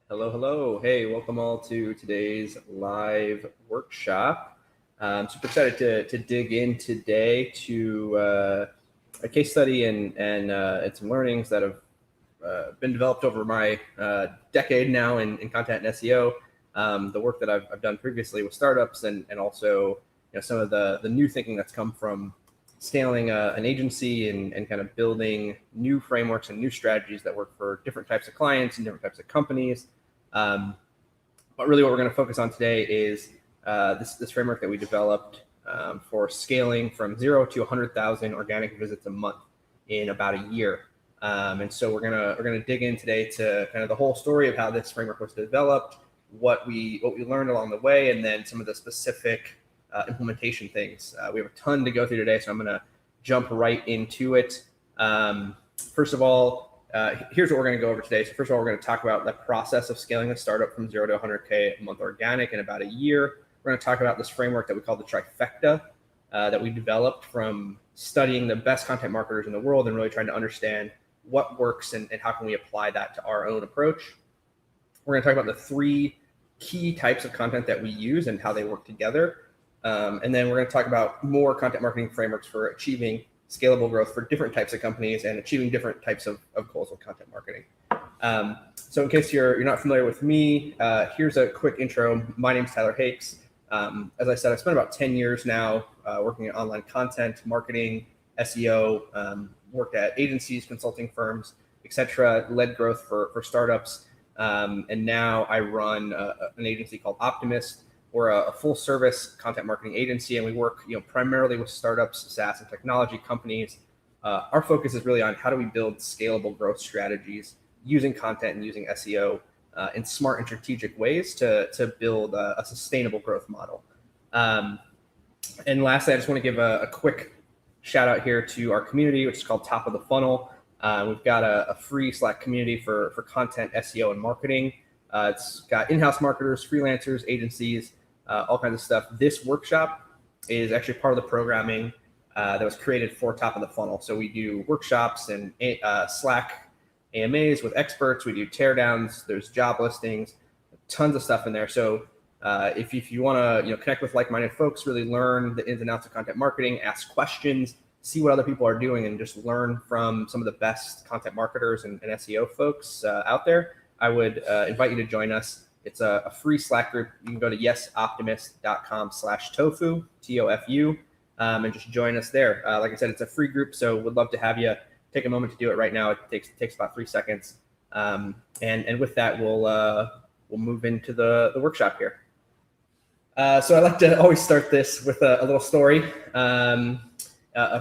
Hello, hello. Hey, welcome all to today's live workshop. I'm super excited to dig in today to a case study and some learnings that have been developed over my decade now in content and SEO. The work that I've done previously with startups and also some of the new thinking that's come from scaling an agency and kind of building new frameworks and new strategies that work for different types of clients and different types of companies. But really what we're going to focus on today is this framework that we developed for scaling from 0 to 100,000 organic visits a month in about a year. And so we're gonna dig in today to kind of the whole story of how this framework was developed, what we learned along the way, and then some of the specific implementation things. We have a ton to go through today, so I'm gonna jump right into it. First of all, here's what we're going to go over today. So first of all, we're going to talk about the process of scaling a startup from 0 to 100K a month organic in about a year. We're going to talk about this framework that we call the Trifecta that we developed from studying the best content marketers in the world and really trying to understand what works and how can we apply that to our own approach. We're going to talk about the 3 key types of content that we use and how they work together. And then we're going to talk about more content marketing frameworks for achieving scalable growth for different types of companies and achieving different types of goals with content marketing. So in case you're not familiar with me, here's a quick intro. My name's Tyler Hakes. As I said, I've spent about 10 years now working in online content, marketing, SEO, worked at agencies, consulting firms, etc., led growth for startups. And now I run an agency called Optimist. We're a full-service content marketing agency, and we work, primarily with startups, SaaS, and technology companies. Our focus is really on how do we build scalable growth strategies using content and using SEO in smart and strategic ways to build a sustainable growth model. And lastly, I just want to give a quick shout out here to our community, which is called Top of the Funnel. We've got a free Slack community for content, SEO, and marketing. It's got in-house marketers, freelancers, agencies, all kinds of stuff. This workshop is actually part of the programming that was created for Top of the Funnel. So we do workshops and Slack AMAs with experts. We do teardowns. There's job listings, tons of stuff in there. So if you want to connect with like-minded folks, really learn the ins and outs of content marketing, ask questions, see what other people are doing, and just learn from some of the best content marketers and SEO folks out there, I would invite you to join us. It's a free Slack group. You can go to yesoptimist.com/tofu, TOFU, and just join us there. Like I said, it's a free group, so we'd love to have you take a moment to do it right now. It takes about 3 seconds. And with that, we'll move into the workshop here. So I like to always start this with a little story of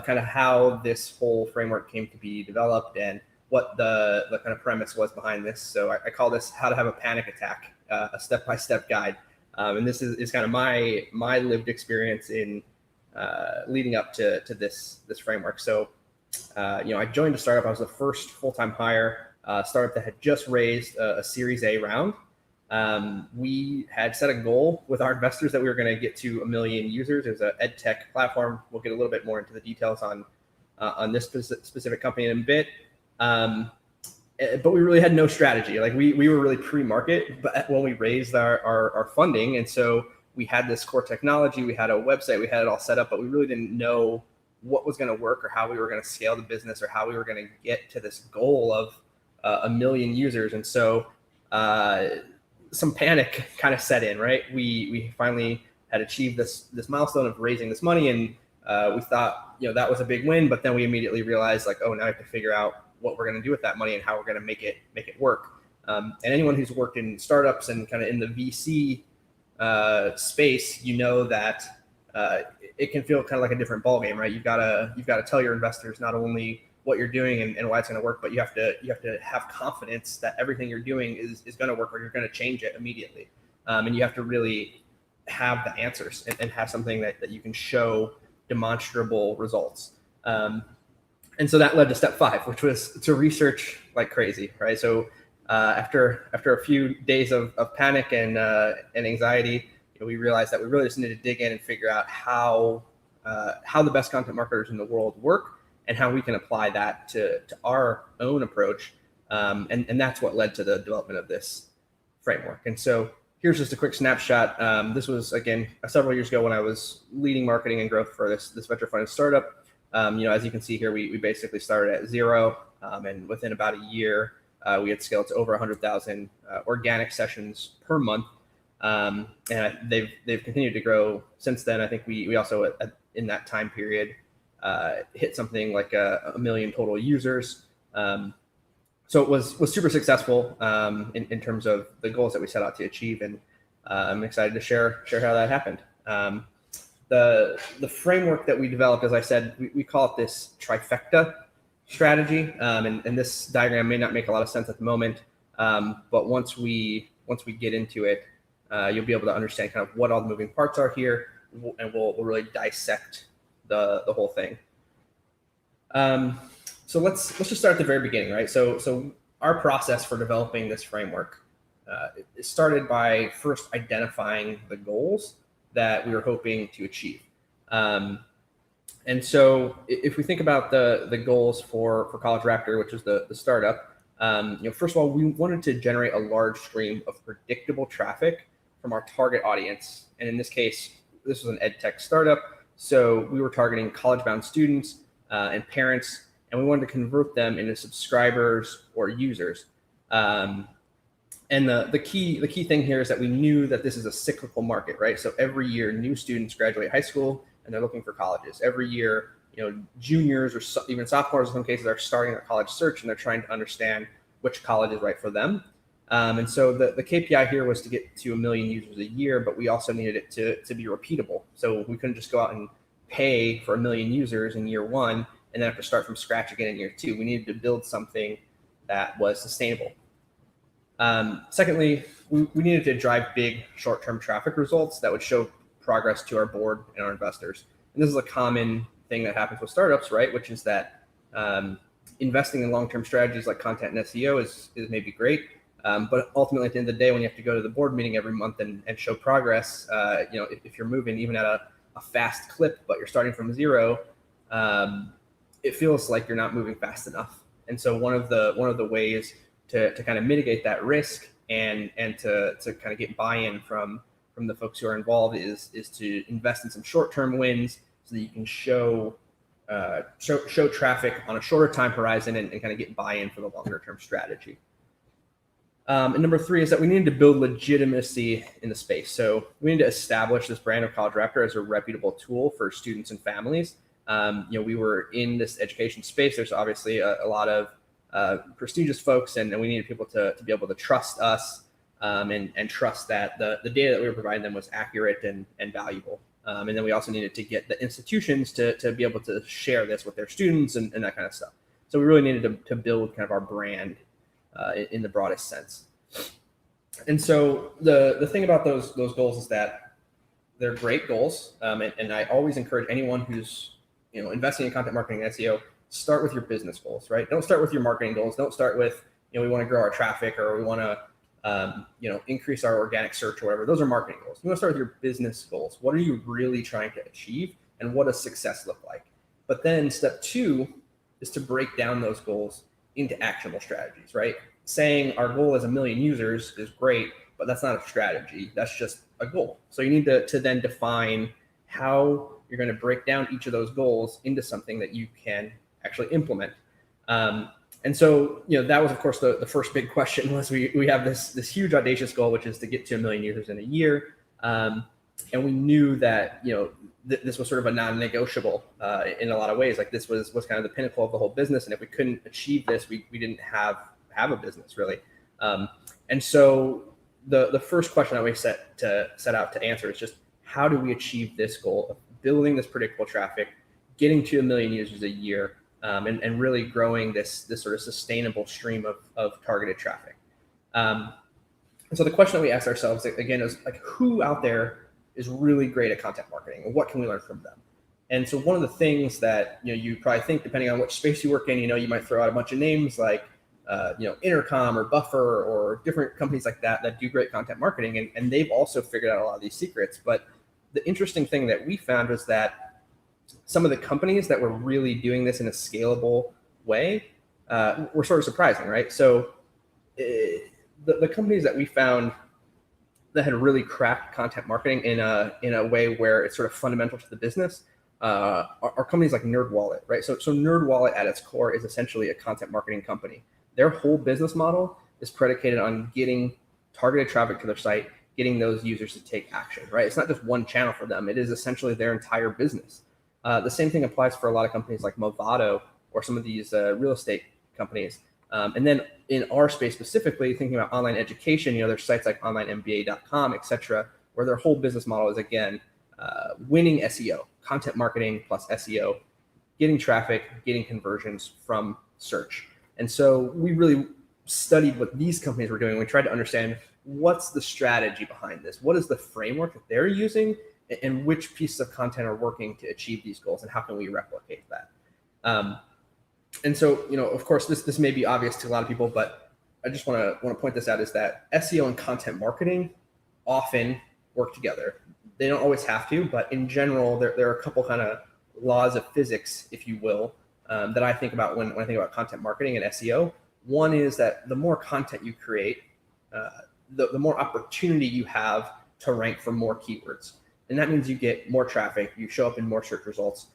kind of how this whole framework came to be developed and what the kind of premise was behind this. So I call this How to Have a Panic Attack, a step-by-step guide. And this is kind of my lived experience in leading up to this framework. So, I joined a startup. I was the first full-time hire, startup that had just raised a Series A round. We had set a goal with our investors that we were going to get to 1 million users. It was an ed tech platform. We'll get a little bit more into the details on this specific company in a bit. But we really had no strategy. Like we were really pre-market, but when we raised our funding, and so we had this core technology, we had a website, we had it all set up, but we really didn't know what was going to work or how we were going to scale the business or how we were going to get to this goal of 1 million users. And so some panic kind of set in, right? We finally had achieved this milestone of raising this money, and we thought that was a big win, but then we immediately realized like, oh, now I have to figure out what we're going to do with that money and how we're going to make it work. And anyone who's worked in startups and kind of in the VC space, that it can feel kind of like a different ballgame, right? You've got to tell your investors not only what you're doing and why it's going to work, but you have to have confidence that everything you're doing is going to work, or you're going to change it immediately. And you have to really have the answers and have something that you can show demonstrable results. And so that led to step 5, which was to research like crazy, right? So after a few days of panic and anxiety, we realized that we really just needed to dig in and figure out how the best content marketers in the world work and how we can apply that to our own approach. And that's what led to the development of this framework. And so here's just a quick snapshot. This was, again, several years ago when I was leading marketing and growth for this venture funded startup. As you can see here, we basically started at zero, and within about a year, we had scaled to over 100,000 organic sessions per month. And they've continued to grow since then. I think we also in that time period hit something like a million total users. So it was super successful in terms of the goals that we set out to achieve, and I'm excited to share how that happened. The framework that we developed, as I said, we call it this Trifecta Strategy, and this diagram may not make a lot of sense at the moment, but once we get into it, you'll be able to understand kind of what all the moving parts are here, and we'll really dissect the whole thing. So let's just start at the very beginning, right? So our process for developing this framework, it started by first identifying the goals that we were hoping to achieve. And so if we think about the goals for College Raptor, which is the startup, first of all, we wanted to generate a large stream of predictable traffic from our target audience. And in this case, this was an ed tech startup. So we were targeting college-bound students and parents, and we wanted to convert them into subscribers or users. And the key thing here is that we knew that this is a cyclical market, right? So every year, new students graduate high school and they're looking for colleges. Every year, juniors or even sophomores in some cases are starting their college search, and they're trying to understand which college is right for them. And so the KPI here was to get to 1 million users a year, but we also needed it to be repeatable. So we couldn't just go out and pay for 1 million users in year one and then have to start from scratch again in year two. We needed to build something that was sustainable. Secondly, we needed to drive big short-term traffic results that would show progress to our board and our investors. And this is a common thing that happens with startups, right? Which is that investing in long-term strategies like content and SEO is maybe great. But ultimately, at the end of the day, when you have to go to the board meeting every month and show progress, if you're moving even at a fast clip, but you're starting from zero, it feels like you're not moving fast enough. And so one of the ways to kind of mitigate that risk and to kind of get buy-in from the folks who are involved is to invest in some short-term wins so that you can show traffic on a shorter time horizon and kind of get buy-in for the longer-term strategy. And number three is that we needed to build legitimacy in the space. So we need to establish this brand of College Raptor as a reputable tool for students and families. We were in this education space. There's obviously a lot of prestigious folks, and we needed people to be able to trust us and trust that the data that we were providing them was accurate and valuable. And then we also needed to get the institutions to be able to share this with their students and that kind of stuff. So we really needed to build kind of our brand in the broadest sense. And so the thing about those goals is that they're great goals. And I always encourage anyone who's investing in content marketing and SEO, start with your business goals, right? Don't start with your marketing goals. Don't start with, we want to grow our traffic, or we want to, increase our organic search or whatever. Those are marketing goals. You want to start with your business goals. What are you really trying to achieve, and what does success look like? But then step two is to break down those goals into actionable strategies, right? Saying our goal is 1 million users is great, but that's not a strategy. That's just a goal. So you need to then define how you're going to break down each of those goals into something that you can actually implement. And so, that was, of course, the first big question was we have this huge audacious goal, which is to get to 1 million users in a year. And we knew that, this was sort of a non-negotiable in a lot of ways. Like this was kind of the pinnacle of the whole business. And if we couldn't achieve this, we didn't have a business really. And so the first question that we set out to answer is just, how do we achieve this goal of building this predictable traffic, getting to 1 million users a year, and really growing this sort of sustainable stream of targeted traffic. And so the question that we asked ourselves again is like, who out there is really great at content marketing, and what can we learn from them? And so one of the things that you probably think, depending on which space you work in, you might throw out a bunch of names like Intercom or Buffer or different companies like that do great content marketing, and they've also figured out a lot of these secrets. But the interesting thing that we found was that some of the companies that were really doing this in a scalable way were sort of surprising, right? So the companies that we found that had really cracked content marketing in a way where it's sort of fundamental to the business are companies like NerdWallet, right? So NerdWallet at its core is essentially a content marketing company. Their whole business model is predicated on getting targeted traffic to their site, getting those users to take action, right? It's not just one channel for them. It is essentially their entire business. The same thing applies for a lot of companies like Movado or some of these real estate companies. And then in our space specifically, thinking about online education, there's sites like onlinemba.com, et cetera, where their whole business model is, again, winning SEO, content marketing plus SEO, getting traffic, getting conversions from search. And so we really studied what these companies were doing. We tried to understand what's the strategy behind this? What is the framework that they're using, and which pieces of content are working to achieve these goals, and how can we replicate that? And so, of course, this may be obvious to a lot of people, but I just want to point this out, is that SEO and content marketing often work together. They don't always have to, but in general, there are a couple kind of laws of physics, if you will, that I think about when I think about content marketing and SEO. One is that the more content you create, the more opportunity you have to rank for more keywords. And that means you get more traffic, you show up in more search results,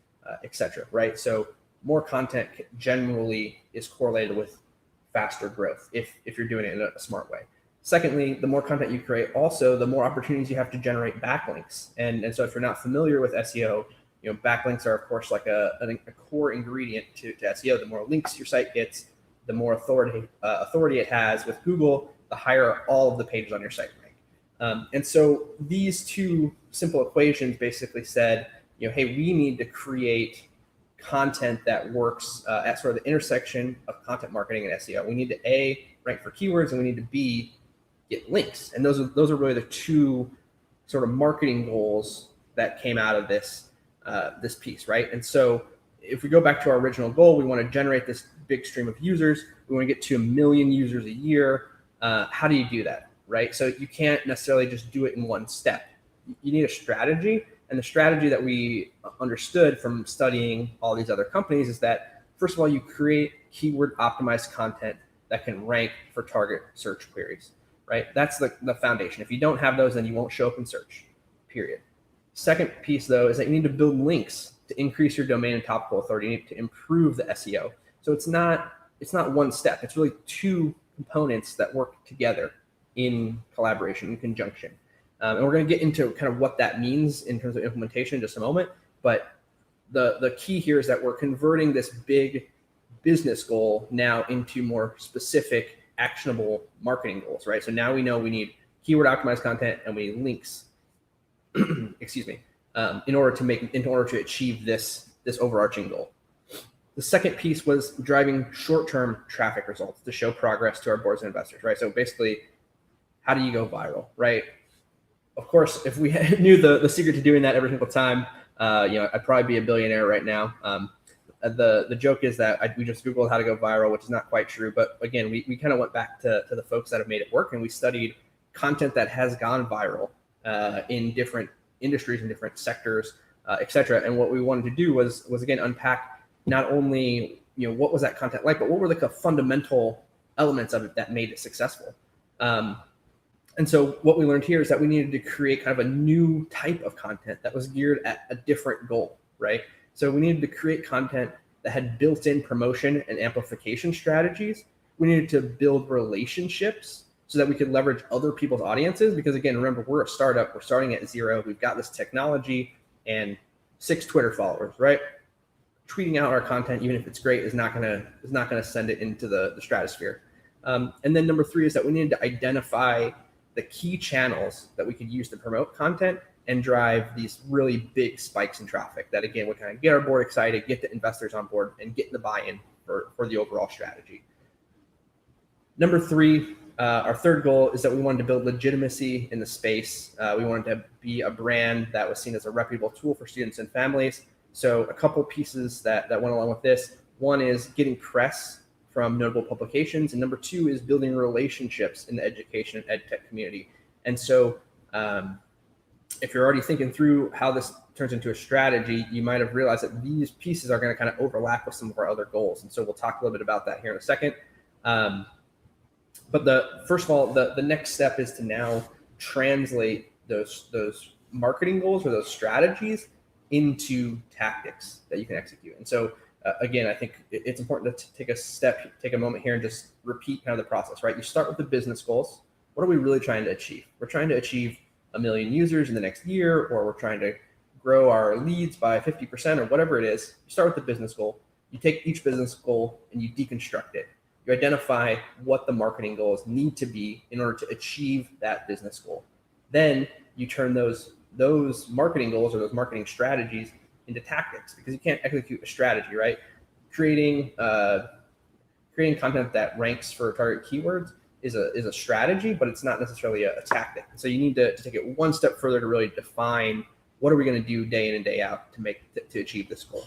et cetera, right? So more content generally is correlated with faster growth if you're doing it in a smart way. Secondly, the more content you create, also the more opportunities you have to generate backlinks. And so if you're not familiar with SEO, backlinks are of course like a core ingredient to SEO. The more links your site gets, the more authority it has with Google, the higher all of the pages on your site rank. And so these two simple equations basically said, hey, we need to create content that works at sort of the intersection of content marketing and SEO. We need to A, rank for keywords, and we need to B, get links. And those are really the two sort of marketing goals that came out of this piece, right? And so if we go back to our original goal, we want to generate this big stream of users. We want to get to 1 million users a year. How do you do that, right? So you can't necessarily just do it in one step. You need a strategy. And the strategy that we understood from studying all these other companies is that, first of all, you create keyword optimized content that can rank for target search queries, right? That's the foundation. If you don't have those, then you won't show up in search, period. Second piece, though, is that you need to build links to increase your domain and topical authority. You need to improve the SEO. So it's not one step. It's really two components that work together in collaboration, in conjunction. And we're going to get into kind of what that means in terms of implementation in just a moment. But the key here is that we're converting this big business goal now into more specific, actionable marketing goals, right? So now we know we need keyword optimized content and we need links, excuse me, in order to achieve this overarching goal. The second piece was driving short-term traffic results to show progress to our boards and investors, right? So basically, how do you go viral, right? Of course, if we knew the secret to doing that every single time, I'd probably be a billionaire right now. The joke is that we just Googled how to go viral, which is not quite true. But again, we kind of went back to the folks that have made it work, and we studied content that has gone viral in different industries and different sectors, et cetera. And what we wanted to do was again unpack not only what was that content like, but what were the fundamental elements of it that made it successful. And so what we learned here is that we needed to create kind of a new type of content that was geared at a different goal, right? So we needed to create content that had built-in promotion and amplification strategies. We needed to build relationships so that we could leverage other people's audiences. Because again, remember, we're a startup. We're starting at zero. We've got this technology and 6 Twitter followers, right? Tweeting out our content, even if it's great, is not gonna send it into the stratosphere. And then number 3 is that we needed to identify the key channels that we could use to promote content and drive these really big spikes in traffic that, again, would kind of get our board excited, get the investors on board, and get the buy-in for the overall strategy. Number 3, our third goal is that we wanted to build legitimacy in the space. We wanted to be a brand that was seen as a reputable tool for students and families. So a couple pieces that went along with this. One is getting press from notable publications. And number 2 is building relationships in the education and ed tech community. And so if you're already thinking through how this turns into a strategy, you might have realized that these pieces are going to kind of overlap with some of our other goals. And so we'll talk a little bit about that here in a second. But first of all, the next step is to now translate those marketing goals or those strategies into tactics that you can execute. And so again, I think it's important to take a moment here and just repeat kind of the process, right? You start with the business goals. What are we really trying to achieve? We're trying to achieve 1 million users in the next year, or we're trying to grow our leads by 50% or whatever it is. You start with the business goal. You take each business goal and you deconstruct it. You identify what the marketing goals need to be in order to achieve that business goal. Then you turn those marketing goals or those marketing strategies into tactics, because you can't execute a strategy, right? Creating content that ranks for target keywords is a strategy, but it's not necessarily a tactic. So you need to take it one step further to really define what are we going to do day in and day out to achieve this goal.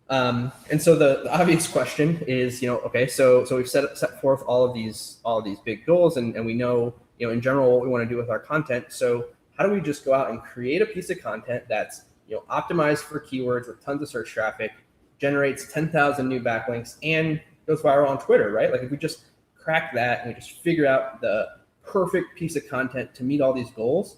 And so the obvious question is, okay, so we've set forth all of these big goals, and we know, in general what we want to do with our content. So how do we just go out and create a piece of content that's, optimized for keywords with tons of search traffic, generates 10,000 new backlinks, and goes viral on Twitter, right? Like if we just crack that and we just figure out the perfect piece of content to meet all these goals,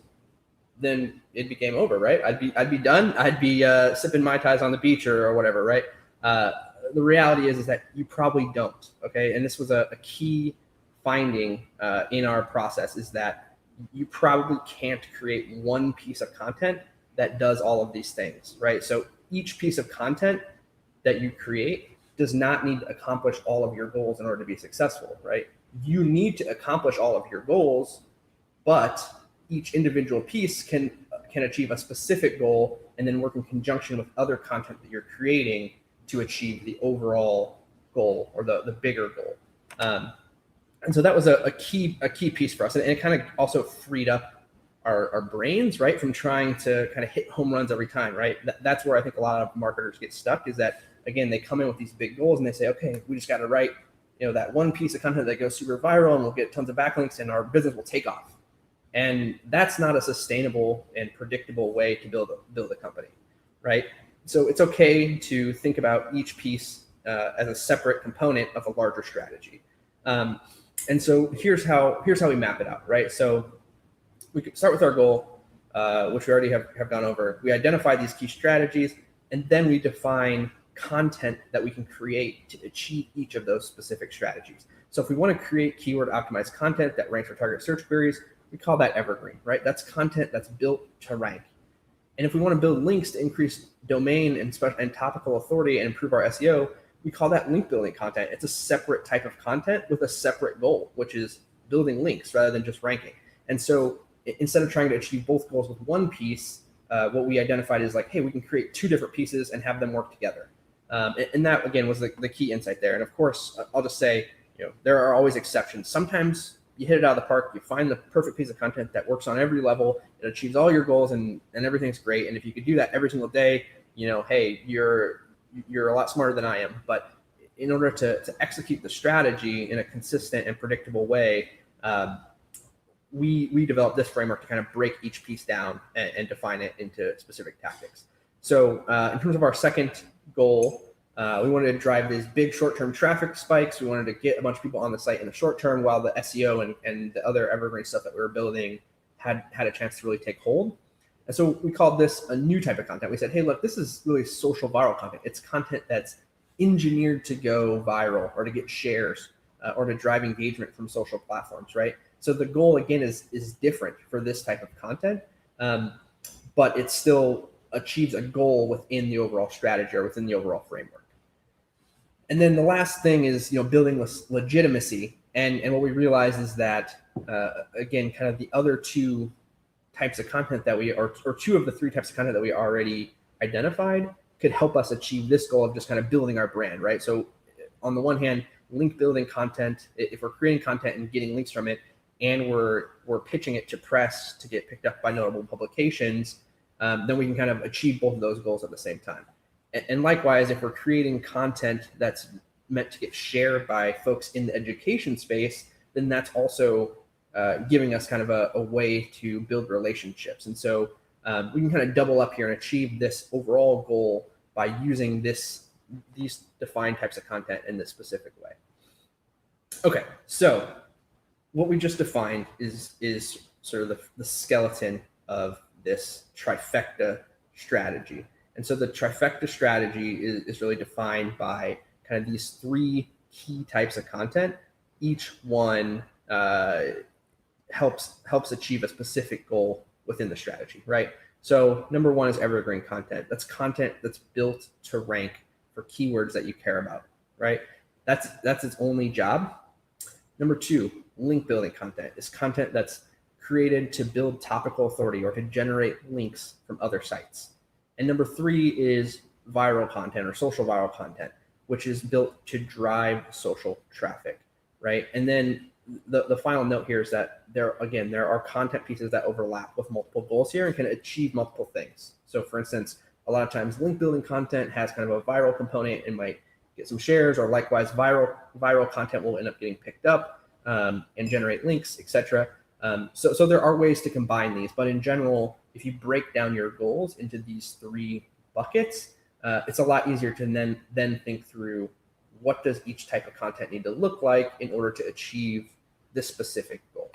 then it'd be game over, right? I'd be done. I'd be sipping Mai Tais on the beach or whatever, right? The reality is that you probably don't, okay? And this was a key finding in our process, is that you probably can't create one piece of content that does all of these things, right? So each piece of content that you create does not need to accomplish all of your goals in order to be successful, right? You need to accomplish all of your goals, but each individual piece can achieve a specific goal and then work in conjunction with other content that you're creating to achieve the overall goal or the bigger goal. And so that was a key piece for us. And it kind of also freed up our brains, right, from trying to kind of hit home runs every time, right? That's where I think a lot of marketers get stuck, is that, again, they come in with these big goals and they say, okay, we just got to write, that one piece of content that goes super viral and we'll get tons of backlinks and our business will take off. And that's not a sustainable and predictable way to build a company, right? So it's okay to think about each piece as a separate component of a larger strategy. And so here's how we map it out, right? So we could start with our goal, which we already have gone over. We identify these key strategies, and then we define content that we can create to achieve each of those specific strategies. So if we want to create keyword optimized content that ranks for target search queries, we call that evergreen, right? That's content that's built to rank. And if we want to build links to increase domain and topical authority and improve our SEO, we call that link building content. It's a separate type of content with a separate goal, which is building links rather than just ranking. And so instead of trying to achieve both goals with one piece, what we identified is like, hey, we can create two different pieces and have them work together. And that, again, was the key insight there. And of course, I'll just say, there are always exceptions. Sometimes you hit it out of the park, you find the perfect piece of content that works on every level, it achieves all your goals, and everything's great. And if you could do that every single day, hey, you're a lot smarter than I am. But in order to execute the strategy in a consistent and predictable way, we developed this framework to kind of break each piece down and define it into specific tactics. So in terms of our second goal, we wanted to drive these big short-term traffic spikes. We wanted to get a bunch of people on the site in the short term, while the SEO and the other evergreen stuff that we were building had a chance to really take hold. And so we called this a new type of content. We said, hey, look, this is really social viral content. It's content that's engineered to go viral or to get shares or to drive engagement from social platforms, right? So the goal, again, is different for this type of content, but it still achieves a goal within the overall strategy or within the overall framework. And then the last thing is, building this legitimacy. And what we realized is that, again, kind of the other two types of content that or two of the three types of content that we already identified could help us achieve this goal of just kind of building our brand, right? So on the one hand, link building content, if we're creating content and getting links from it, and we're pitching it to press to get picked up by notable publications, then we can kind of achieve both of those goals at the same time. And likewise, if we're creating content that's meant to get shared by folks in the education space, then that's also giving us kind of a way to build relationships. And so we can kind of double up here and achieve this overall goal by using these defined types of content in this specific way. Okay, so what we just defined is sort of the skeleton of this trifecta strategy. And so the trifecta strategy is really defined by kind of these three key types of content. Each one helps achieve a specific goal within the strategy, right? So number one is evergreen content. That's content that's built to rank for keywords that you care about, right? That's its only job. Number two, link building content is content that's created to build topical authority or to generate links from other sites. And number three is viral content or social viral content, which is built to drive social traffic, right? And then the final note here is that there are content pieces that overlap with multiple goals here and can achieve multiple things. So for instance, a lot of times link building content has kind of a viral component and might get some shares, or likewise viral content will end up getting picked up and generate links, etc. So there are ways to combine these, but in general, if you break down your goals into these three buckets, it's a lot easier to then think through what does each type of content need to look like in order to achieve this specific goal.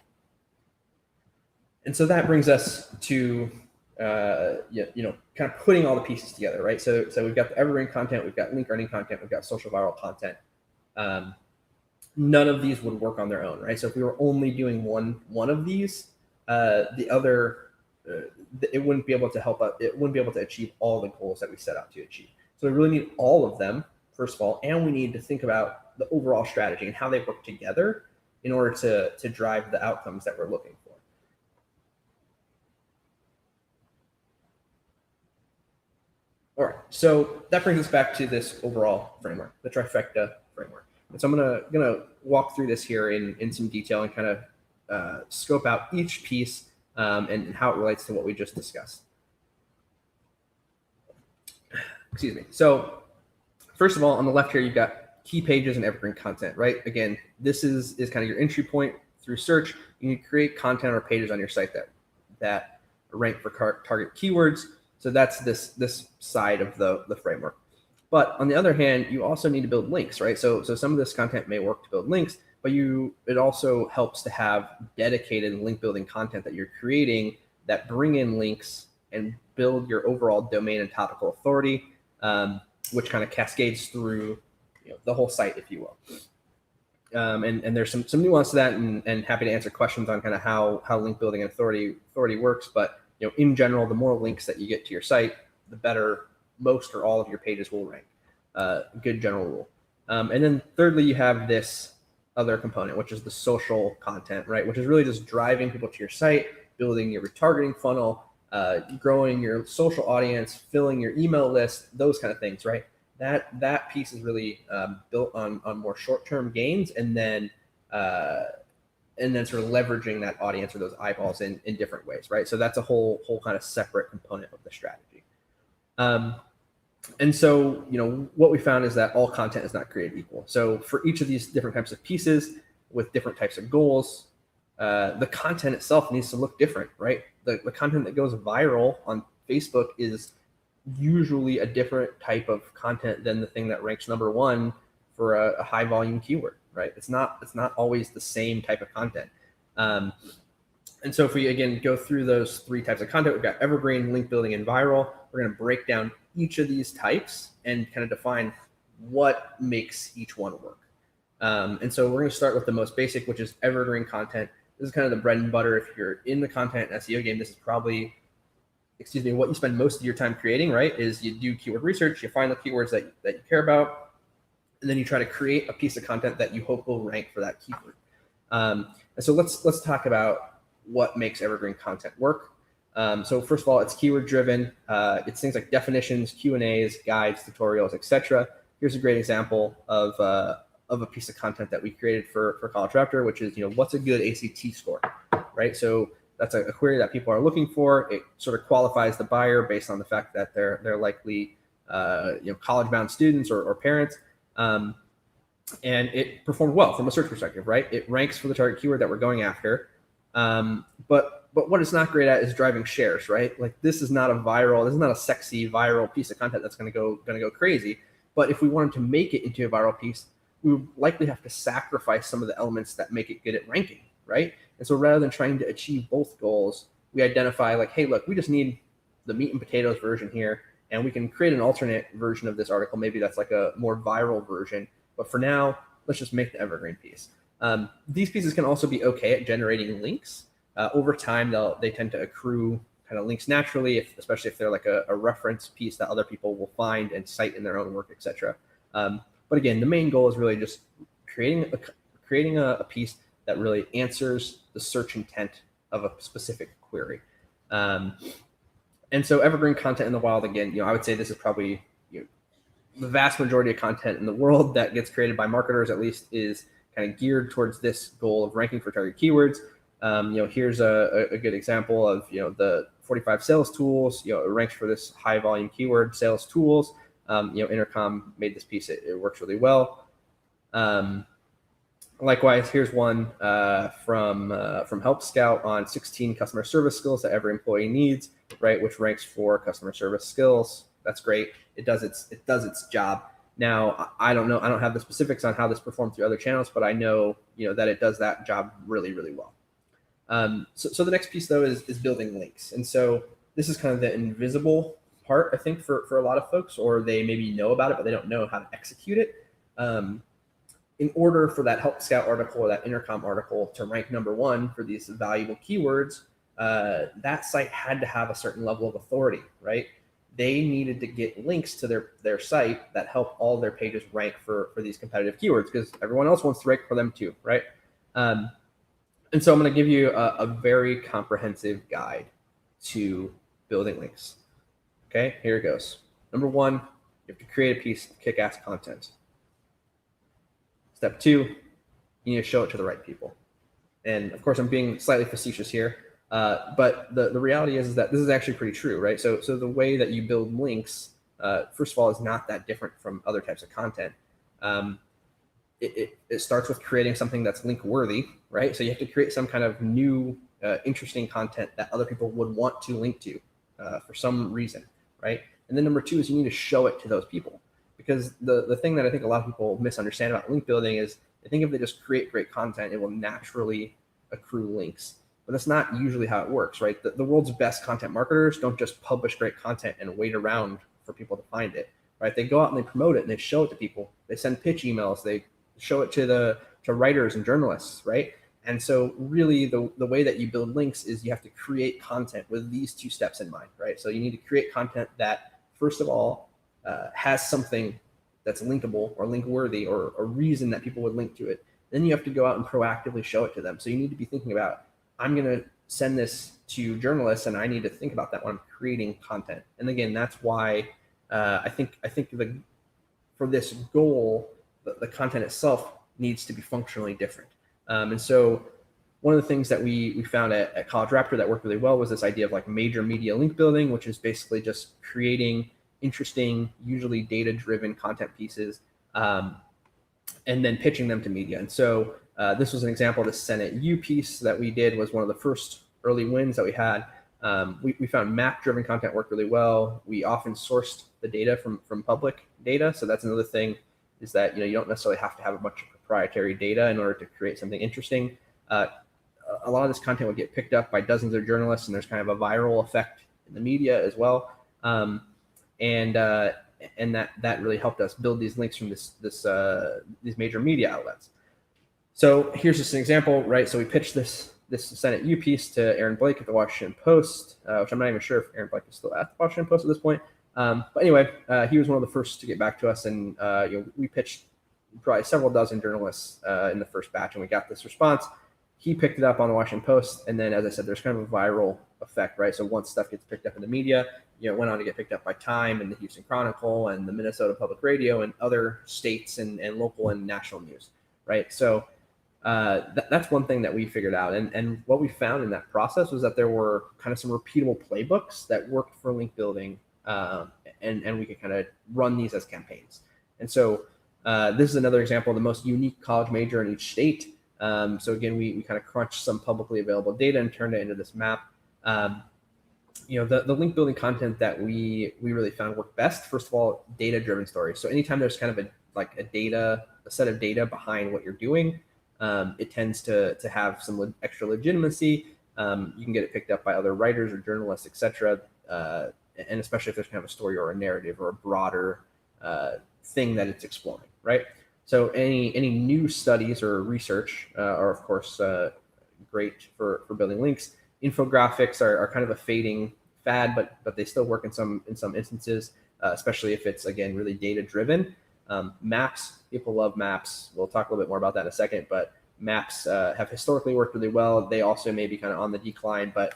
And so that brings us to kind of putting all the pieces together, right? So we've got the evergreen content, we've got link earning content, we've got social viral content. None of these would work on their own, right? So if we were only doing one of these, the other it wouldn't be able to help us. It wouldn't be able to achieve all the goals that we set out to achieve. So we really need all of them, first of all, and we need to think about the overall strategy and how they work together in order to drive the outcomes that we're looking for. All right, so that brings us back to this overall framework, the trifecta framework. And so I'm gonna walk through this here in some detail and kind of scope out each piece and how it relates to what we just discussed. Excuse me. So first of all, on the left here, you've got key pages and evergreen content, right? Again, this is kind of your entry point through search. You need to create content or pages on your site that rank for target keywords. So that's this side of the framework. But on the other hand, you also need to build links, right? So some of this content may work to build links, but it also helps to have dedicated link building content that you're creating that bring in links and build your overall domain and topical authority, which kind of cascades through the whole site, if you will. And there's some nuance to that, and happy to answer questions on kind of how link building and authority works. But in general, the more links that you get to your site, the better most or all of your pages will rank. Good general rule. And then thirdly, you have this other component, which is the social content, right? Which is really just driving people to your site, building your retargeting funnel, growing your social audience, filling your email list, those kind of things, right? That piece is really built on more short-term gains, and then sort of leveraging that audience or those eyeballs in different ways, right? So that's a whole kind of separate component of the strategy. And so, what we found is that all content is not created equal. So for each of these different types of pieces with different types of goals, the content itself needs to look different, right? The content that goes viral on Facebook is usually a different type of content than the thing that ranks number one for a high volume keyword, right? It's not always the same type of content. And so if we, again, go through those three types of content, we've got evergreen, link building, and viral. We're going to break down each of these types and kind of define what makes each one work. And so we're going to start with the most basic, which is evergreen content. This is kind of the bread and butter. If you're in the content and SEO game, this is probably, what you spend most of your time creating, right? Is you do keyword research, you find the keywords that you care about, and then you try to create a piece of content that you hope will rank for that keyword. And so let's talk about what makes evergreen content work. So first of all, it's keyword driven. It's things like definitions, Q&As, guides, tutorials, etc. Here's a great example of a piece of content that we created for College Raptor, which is, what's a good ACT score, right? So that's a query that people are looking for. It sort of qualifies the buyer based on the fact that they're likely college-bound students or parents. And it performed well from a search perspective, right? It ranks for the target keyword that we're going after. But what it's not great at is driving shares, right? Like this is not a sexy viral piece of content that's going to go crazy. But if we wanted to make it into a viral piece, we would likely have to sacrifice some of the elements that make it good at ranking, right? And so rather than trying to achieve both goals, we identify like, hey, look, we just need the meat and potatoes version here, and we can create an alternate version of this article. Maybe that's like a more viral version. But for now, let's just make the evergreen piece. These pieces can also be okay at generating links. Over time, they tend to accrue kind of links naturally, especially if they're like a reference piece that other people will find and cite in their own work, etc. But again, the main goal is really just creating a piece that really answers the search intent of a specific query. And so evergreen content in the wild, again, I would say this is probably the vast majority of content in the world that gets created by marketers, at least, is kind of geared towards this goal of ranking for target keywords. Here's a good example of the 45 sales tools. It ranks for this high volume keyword, sales tools. Intercom made this piece. It works really well. Likewise, here's one from Help Scout on 16 customer service skills that every employee needs, right? Which ranks for customer service skills. That's great. It does its job. Now, I don't know. I don't have the specifics on how this performed through other channels, but I know that it does that job really, really well. So the next piece though is building links, and so this is kind of the invisible part, I think, for a lot of folks, or they maybe know about it, but they don't know how to execute it. In order for that Help Scout article or that Intercom article to rank #1 for these valuable keywords, that site had to have a certain level of authority, right? They needed to get links to their site that help all their pages rank for these competitive keywords, because everyone else wants to rank for them too, right? And so I'm going to give you a very comprehensive guide to building links. Okay, here it goes. #1, you have to create a piece of kick-ass content. Step 2, you need to show it to the right people. And of course, I'm being slightly facetious here, but the reality is that this is actually pretty true, right? So the way that you build links, first of all, is not that different from other types of content. It starts with creating something that's link worthy, right? So you have to create some kind of new, interesting content that other people would want to link to for some reason, right? And then #2 is you need to show it to those people. Because the thing that I think a lot of people misunderstand about link building is they think if they just create great content, it will naturally accrue links. But that's not usually how it works, right? The world's best content marketers don't just publish great content and wait around for people to find it, right? They go out and they promote it and they show it to people. They send pitch emails. They show it to writers and journalists, right? And so really the way that you build links is you have to create content with these 2 steps in mind, right? So you need to create content that, first of all, has something that's linkable or link worthy or a reason that people would link to it. Then you have to go out and proactively show it to them. So you need to be thinking about, I'm going to send this to journalists and I need to think about that when I'm creating content. And again, that's why I think for this goal, the content itself needs to be functionally different. And so one of the things that we found at College Raptor that worked really well was this idea of like major media link building, which is basically just creating interesting, usually data-driven content pieces, and then pitching them to media. And so this was an example of the Senate U piece that we did, was one of the first early wins that we had. We found map-driven content worked really well. We often sourced the data from public data. So that's another thing, is that you don't necessarily have to have a bunch of proprietary data in order to create something interesting. A lot of this content would get picked up by dozens of journalists, and there's kind of a viral effect in the media as well. And that really helped us build these links from these major media outlets. So here's just an example, right? So we pitched this Senate U piece to Aaron Blake at the Washington Post, which I'm not even sure if Aaron Blake is still at the Washington Post at this point. But anyway, he was one of the first to get back to us, and we pitched probably several dozen journalists in the first batch, and we got this response. He picked it up on the Washington Post, and then, as I said, there's kind of a viral effect, right? So once stuff gets picked up in the media, it went on to get picked up by Time and the Houston Chronicle and the Minnesota Public Radio and other states and local and national news, right? So that's one thing that we figured out. And what we found in that process was that there were kind of some repeatable playbooks that worked for link building, and we could kind of run these as campaigns. And so this is another example of the most unique college major in each state. So again, we kind of crunched some publicly available data and turned it into this map. The link building content that we really found worked best, first of all, data driven stories. So anytime there's kind of a set of data behind what you're doing, it tends to have some extra legitimacy. You can get it picked up by other writers or journalists, etc. And especially if there's kind of a story or a narrative or a broader thing that it's exploring, right? So any new studies or research are of course great for building links. Infographics are kind of a fading fad, but they still work in some instances, especially if it's again really data driven. Maps, people love maps. We'll talk a little bit more about that in a second, but maps have historically worked really well. They also may be kind of on the decline, but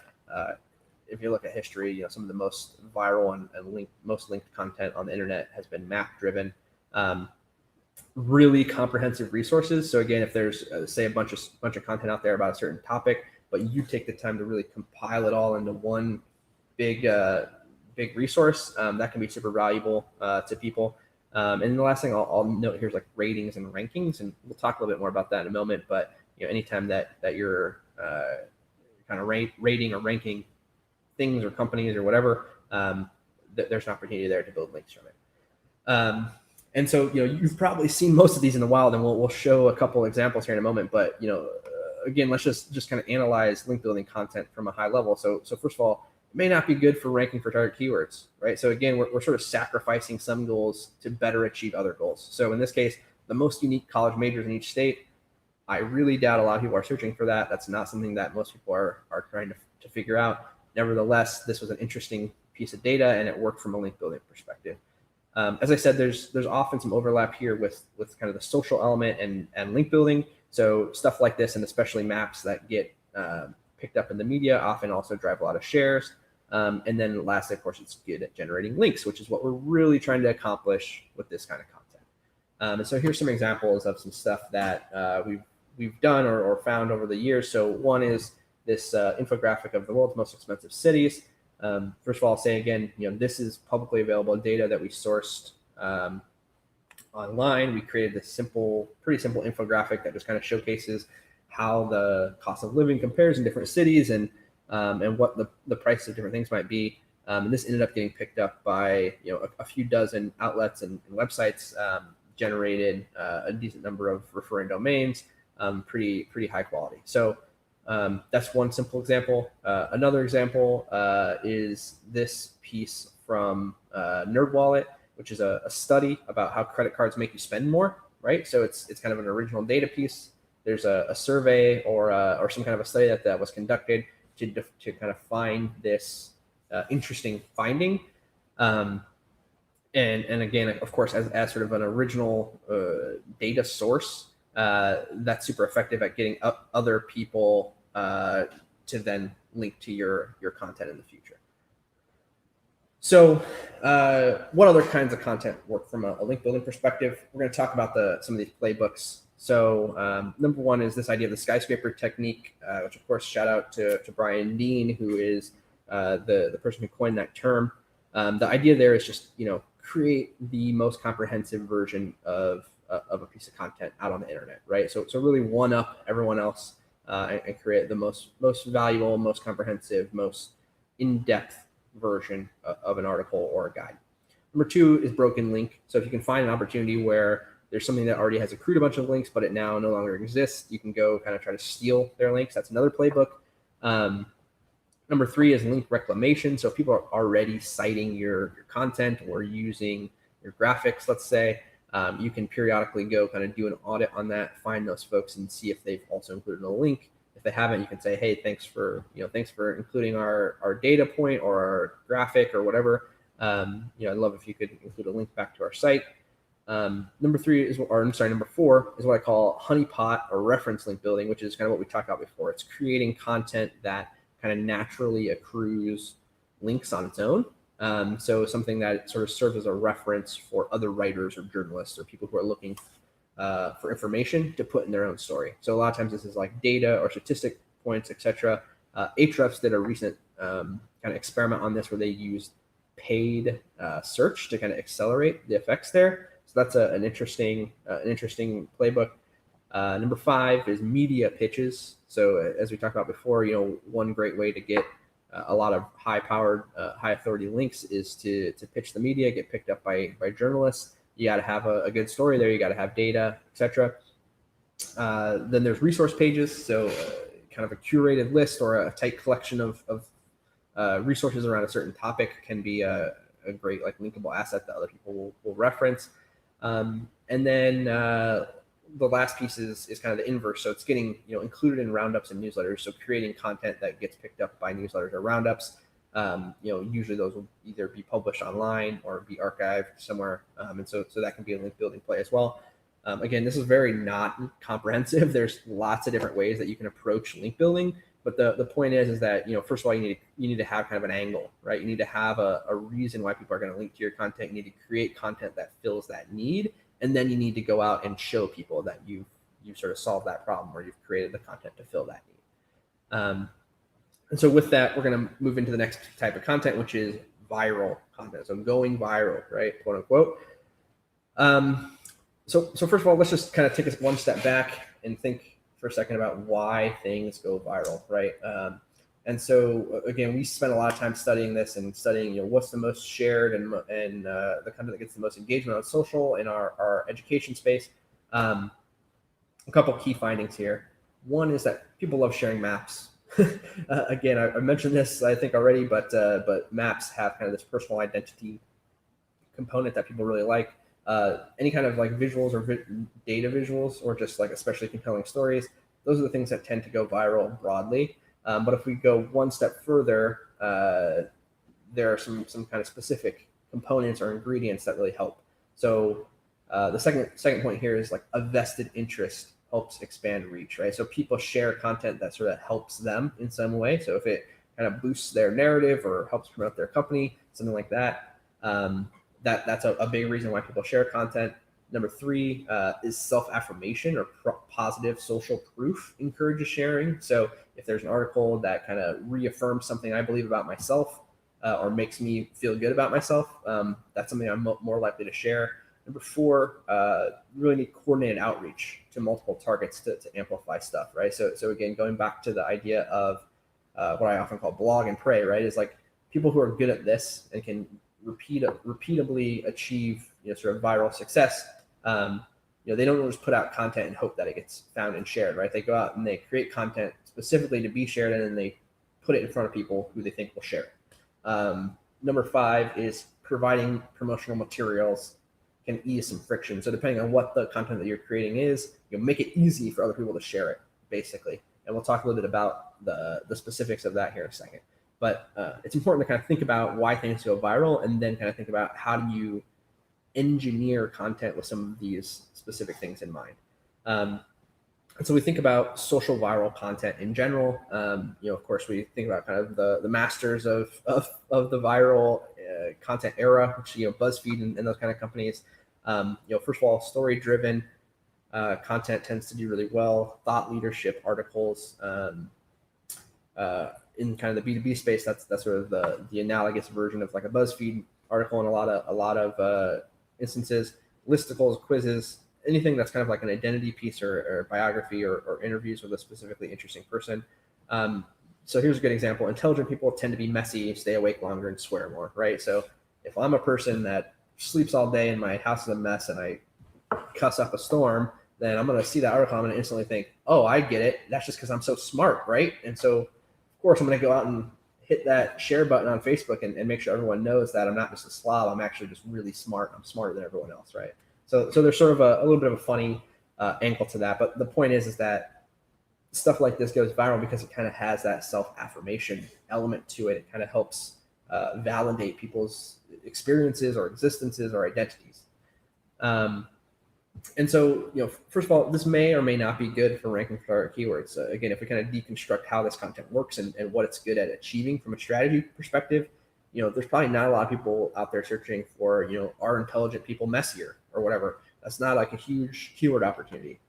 if you look at history, some of the most viral and most linked content on the internet has been map driven. Really comprehensive resources. So again, if there's say a bunch of content out there about a certain topic, but you take the time to really compile it all into one big resource, that can be super valuable to people. And the last thing I'll note here is like ratings and rankings, and we'll talk a little bit more about that in a moment. But anytime that you're kind of rating or ranking things or companies or whatever, there's an opportunity there to build links from it. And so you've probably seen most of these in the wild, and we'll show a couple examples here in a moment. But again, let's just kind of analyze link building content from a high level. So first of all, it may not be good for ranking for target keywords, right? So again, we're sort of sacrificing some goals to better achieve other goals. So in this case, the most unique college majors in each state, I really doubt a lot of people are searching for that. That's not something that most people are trying to figure out. Nevertheless, this was an interesting piece of data, and it worked from a link building perspective. As I said, there's often some overlap here with kind of the social element and link building. So stuff like this, and especially maps that get picked up in the media, often also drive a lot of shares. And then lastly, of course, it's good at generating links, which is what we're really trying to accomplish with this kind of content. And so here's some examples of some stuff that we've done or found over the years. So one is this infographic of the world's most expensive cities. First of all, I'll say again, this is publicly available data that we sourced online. We created this pretty simple infographic that just kind of showcases how the cost of living compares in different cities and what the price of different things might be. And this ended up getting picked up by a few dozen outlets and websites, generated a decent number of referring domains, pretty high quality. So that's one simple example. Another example is this piece from NerdWallet, which is a study about how credit cards make you spend more, right? So it's kind of an original data piece. There's a survey or some kind of a study that was conducted to kind of find this interesting finding. And again, of course, as sort of an original data source, that's super effective at getting other people to then link to your content in the future. So what other kinds of content work from a link building perspective? We're going to talk about some of these playbooks. So number one is this idea of the skyscraper technique, which of course, shout out to Brian Dean, who is the person who coined that term. The idea there is just, create the most comprehensive version of a piece of content out on the internet, right? So really one up everyone else and create the most valuable, most comprehensive, most in-depth version of an article or a guide. Number two is broken link. So if you can find an opportunity where there's something that already has accrued a bunch of links, but it now no longer exists, you can go kind of try to steal their links. That's another playbook. Number three is link reclamation. So if people are already citing your content or using your graphics, let's say, you can periodically go kind of do an audit on that, find those folks and see if they've also included a link. If they haven't, you can say, hey, thanks for including our data point or our graphic or whatever. I'd love if you could include a link back to our site. Number four is what I call honeypot or reference link building, which is kind of what we talked about before. It's creating content that kind of naturally accrues links on its own. So something that sort of serves as a reference for other writers or journalists or people who are looking for information to put in their own story. So a lot of times this is like data or statistic points, etc. Ahrefs did a recent kind of experiment on this where they used paid search to kind of accelerate the effects there. So that's an interesting playbook. Number five is media pitches. So as we talked about before, one great way to get a lot of high-powered, high-authority links is to pitch the media, get picked up by journalists. You got to have a good story there. You got to have data, etc. Then there's resource pages, so kind of a curated list or a tight collection of resources around a certain topic can be a great like linkable asset that other people will reference. And then the last piece is kind of the inverse. So it's getting included in roundups and newsletters. So creating content that gets picked up by newsletters or roundups. Usually those will either be published online or be archived somewhere. And so that can be a link building play as well. Again, this is very not comprehensive. There's lots of different ways that you can approach link building. But the point is that, first of all, you need to have kind of an angle, right? You need to have a reason why people are going to link to your content. You need to create content that fills that need. And then you need to go out and show people that you've sort of solved that problem or you've created the content to fill that need. And so with that, we're going to move into the next type of content, which is viral content. So going viral, right? Quote unquote. So first of all, let's just kind of take us one step back and think for a second about why things go viral, right? And so again, we spent a lot of time studying this and studying, what's the most shared and the content that gets the most engagement on social in our education space. A couple key findings here. One is that people love sharing maps. Again, I mentioned this, I think already, but maps have kind of this personal identity component that people really like. Any kind of like visuals or data visuals, or just like especially compelling stories, those are the things that tend to go viral broadly. But if we go one step further, there are some kind of specific components or ingredients that really help. So the second point here is like a vested interest helps expand reach, right? So people share content that sort of helps them in some way. So if it kind of boosts their narrative or helps promote their company, something like that, that's a big reason why people share content. Number 3 is self-affirmation or positive social proof encourages sharing. So if there's an article that kind of reaffirms something I believe about myself or makes me feel good about myself, that's something I'm more likely to share. Number 4, really need coordinated outreach to multiple targets to amplify stuff, right? So again, going back to the idea of what I often call blog and pray, right? Is like people who are good at this and can repeatably achieve sort of viral success. They don't just put out content and hope that it gets found and shared, right? They go out and they create content specifically to be shared, and then they put it in front of people who they think will share it. Number 5 is providing promotional materials can ease some friction. So depending on what the content that you're creating is, make it easy for other people to share it, basically. And we'll talk a little bit about the specifics of that here in a second. But it's important to kind of think about why things go viral, and then kind of think about how do you engineer content with some of these specific things in mind. And so we think about social viral content in general. Of course, we think about kind of the masters of the viral content era, which BuzzFeed and those kind of companies. First of all, story-driven content tends to do really well. Thought leadership articles. In kind of the B2B space, that's sort of the analogous version of like a BuzzFeed article in a lot of instances. Listicles, quizzes, anything that's kind of like an identity piece or biography or interviews with a specifically interesting person. So here's a good example. Intelligent people tend to be messy, stay awake longer, and swear more, right? So if I'm a person that sleeps all day and my house is a mess and I cuss up a storm, then I'm going to see that article. I'm going to instantly think, oh, I get it. That's just because I'm so smart, right? And so, of course, I'm going to go out and hit that share button on Facebook and make sure everyone knows that I'm not just a slob. I'm actually just really smart. I'm smarter than everyone else, right? So there's sort of a little bit of a funny angle to that. But the point is that stuff like this goes viral because it kind of has that self-affirmation element to it. It kind of helps validate people's experiences or existences or identities. And so, first of all, this may or may not be good for ranking for keywords. Again, if we kind of deconstruct how this content works and what it's good at achieving from a strategy perspective, there's probably not a lot of people out there searching for, are intelligent people messier or whatever. That's not like a huge keyword opportunity.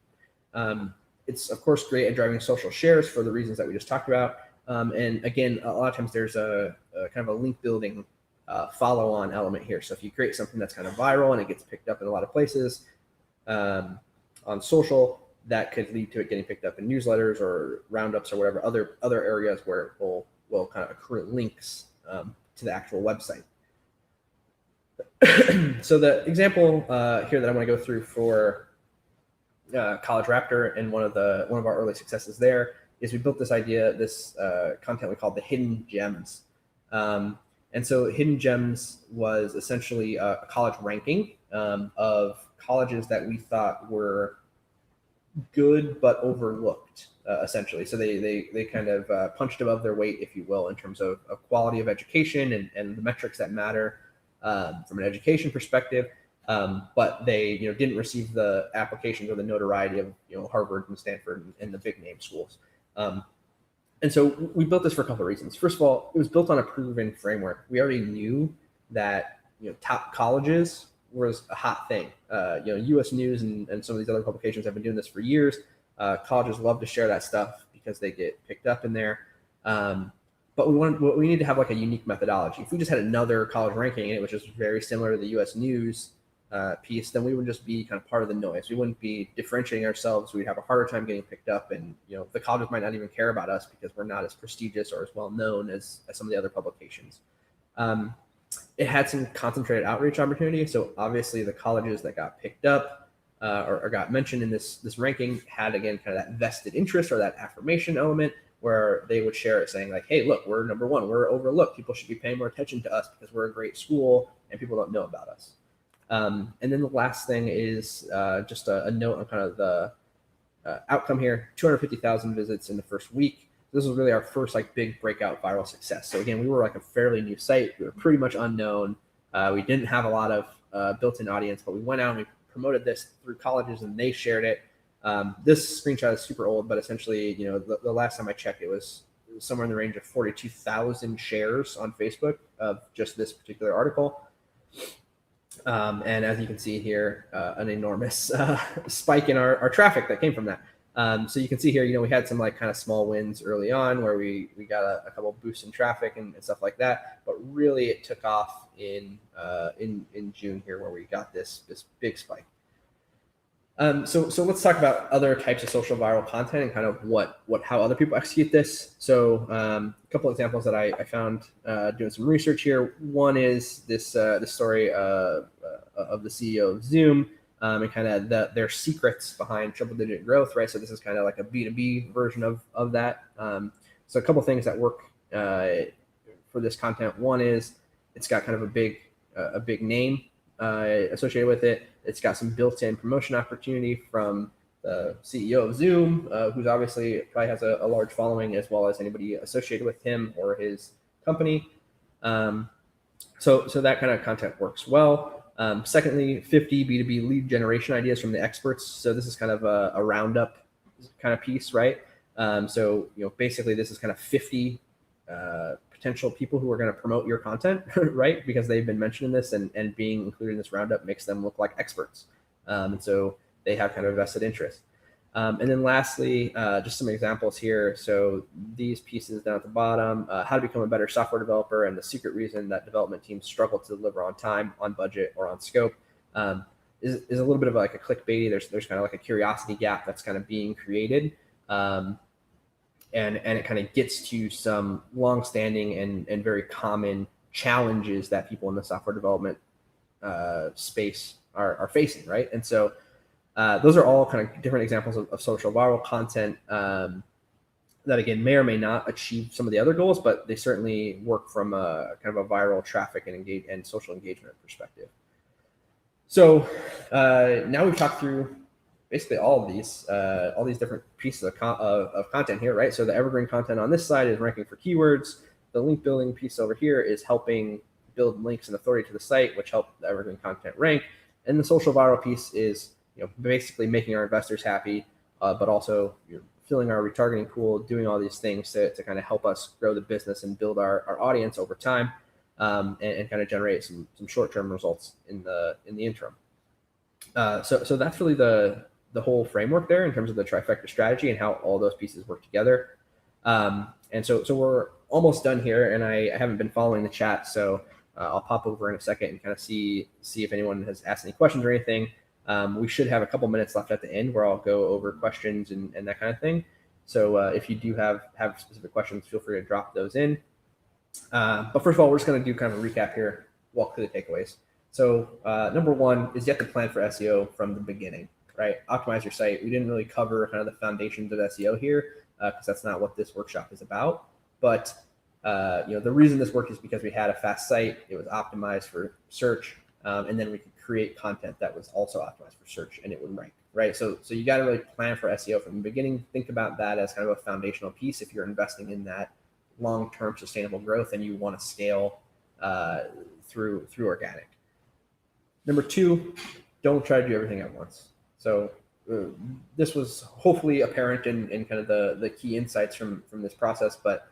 It's, of course, great at driving social shares for the reasons that we just talked about. And again, a lot of times there's a kind of a link building follow-on element here. So if you create something that's kind of viral and it gets picked up in a lot of places, on social, that could lead to it getting picked up in newsletters or roundups or whatever other areas where it will kind of accrue links to the actual website. So the example here that I want to go through for College Raptor, and one of our early successes there is we built this content we called the hidden gems. And so hidden gems was essentially a college ranking of colleges that we thought were good but overlooked, essentially. So they kind of punched above their weight, if you will, in terms of quality of education and the metrics that matter from an education perspective. But they didn't receive the applications or the notoriety of Harvard and Stanford and the big name schools. And so we built this for a couple of reasons. First of all, it was built on a proven framework. We already knew that top colleges was a hot thing. U.S. News and some of these other publications have been doing this for years. Colleges love to share that stuff because they get picked up in there. But we need to have like a unique methodology. If we just had another college ranking and it was just very similar to the U.S. News piece, then we would just be kind of part of the noise. We wouldn't be differentiating ourselves. We'd have a harder time getting picked up, and the colleges might not even care about us because we're not as prestigious or as well known as some of the other publications. It had some concentrated outreach opportunity. So obviously the colleges that got picked up or got mentioned in this ranking had, again, kind of that vested interest or that affirmation element where they would share it saying like, hey, look, we're number one, we're overlooked. People should be paying more attention to us because we're a great school and people don't know about us. And then the last thing is just a note on kind of the outcome here, 250,000 visits in the first week. This was really our first like big breakout viral success. So again, we were like a fairly new site. We were pretty much unknown. We didn't have a lot of built-in audience, but we went out and we promoted this through colleges and they shared it. This screenshot is super old, but essentially, the last time I checked, it was somewhere in the range of 42,000 shares on Facebook of just this particular article. And as you can see here, an enormous spike in our traffic that came from that. So you can see here, we had some like kind of small wins early on where we got a couple boosts in traffic and stuff like that. But really, it took off in June here where we got this big spike. So let's talk about other types of social viral content and kind of how other people execute this. So a couple examples that I found doing some research here. One is this story of the CEO of Zoom and kind of their secrets behind triple-digit growth, right? So this is kind of like a B2B version of that. So a couple things that work for this content. One is it's got kind of a big name associated with it. It's got some built-in promotion opportunity from the CEO of Zoom, who's obviously probably has a large following as well as anybody associated with him or his company. So that kind of content works well. Secondly, 50 B2B lead generation ideas from the experts. So this is kind of a roundup kind of piece, right? So basically this is kind of 50 potential people who are going to promote your content, right? Because they've been mentioned in this and being included in this roundup makes them look like experts. And so they have kind of a vested interest. And then lastly, just some examples here. So these pieces down at the bottom, how to become a better software developer and the secret reason that development teams struggle to deliver on time, on budget, or on scope is a little bit of like a clickbaity. There's kind of like a curiosity gap that's kind of being created. And it kind of gets to some longstanding and very common challenges that people in the software development space are facing, right? And so those are all kind of different examples of social viral content that, again, may or may not achieve some of the other goals, but they certainly work from a kind of a viral traffic and social engagement perspective. So now we've talked through basically all of these different pieces of content here, right? So the evergreen content on this side is ranking for keywords. The link building piece over here is helping build links and authority to the site, which help the evergreen content rank. And the social viral piece is basically making our investors happy, but also filling our retargeting pool, doing all these things to kind of help us grow the business and build our audience over time, and kind of generate some short-term results in the interim. So that's really the whole framework there in terms of the trifecta strategy and how all those pieces work together. And so we're almost done here, and I haven't been following the chat, so I'll pop over in a second and kind of see if anyone has asked any questions or anything. We should have a couple minutes left at the end where I'll go over questions and that kind of thing. So if you do have specific questions, feel free to drop those in. But first of all, we're just going to do kind of a recap here, walk through the takeaways. So number one is you have to plan for SEO from the beginning, right? Optimize your site. We didn't really cover kind of the foundations of SEO here because that's not what this workshop is about. But the reason this worked is because we had a fast site. It was optimized for search, and then we could create content that was also optimized for search, and it would rank, right? So you got to really plan for SEO from the beginning. Think about that as kind of a foundational piece if you're investing in that long-term sustainable growth and you want to scale through organic. Number two, don't try to do everything at once. So this was hopefully apparent in kind of the key insights from this process, but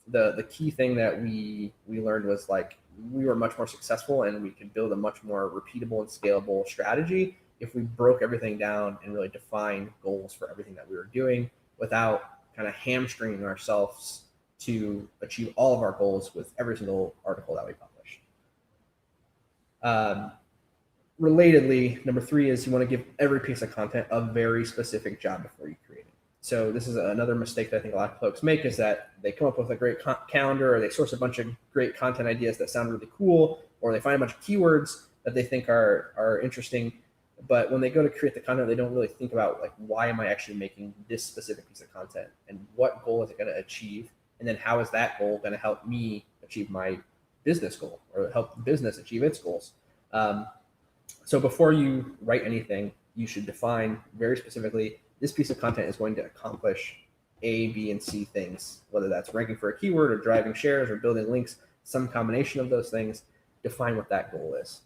the key thing that we learned was like we were much more successful and we could build a much more repeatable and scalable strategy if we broke everything down and really defined goals for everything that we were doing without kind of hamstringing ourselves to achieve all of our goals with every single article that we published. Relatedly, number three is you want to give every piece of content a very specific job before you create it. So this is another mistake that I think a lot of folks make is that they come up with a great calendar or they source a bunch of great content ideas that sound really cool, or they find a bunch of keywords that they think are interesting. But when they go to create the content, they don't really think about like, why am I actually making this specific piece of content and what goal is it going to achieve? And then how is that goal going to help me achieve my business goal or help the business achieve its goals? So before you write anything, you should define very specifically, this piece of content is going to accomplish A, B, and C things, whether that's ranking for a keyword or driving shares or building links, some combination of those things. Define what that goal is.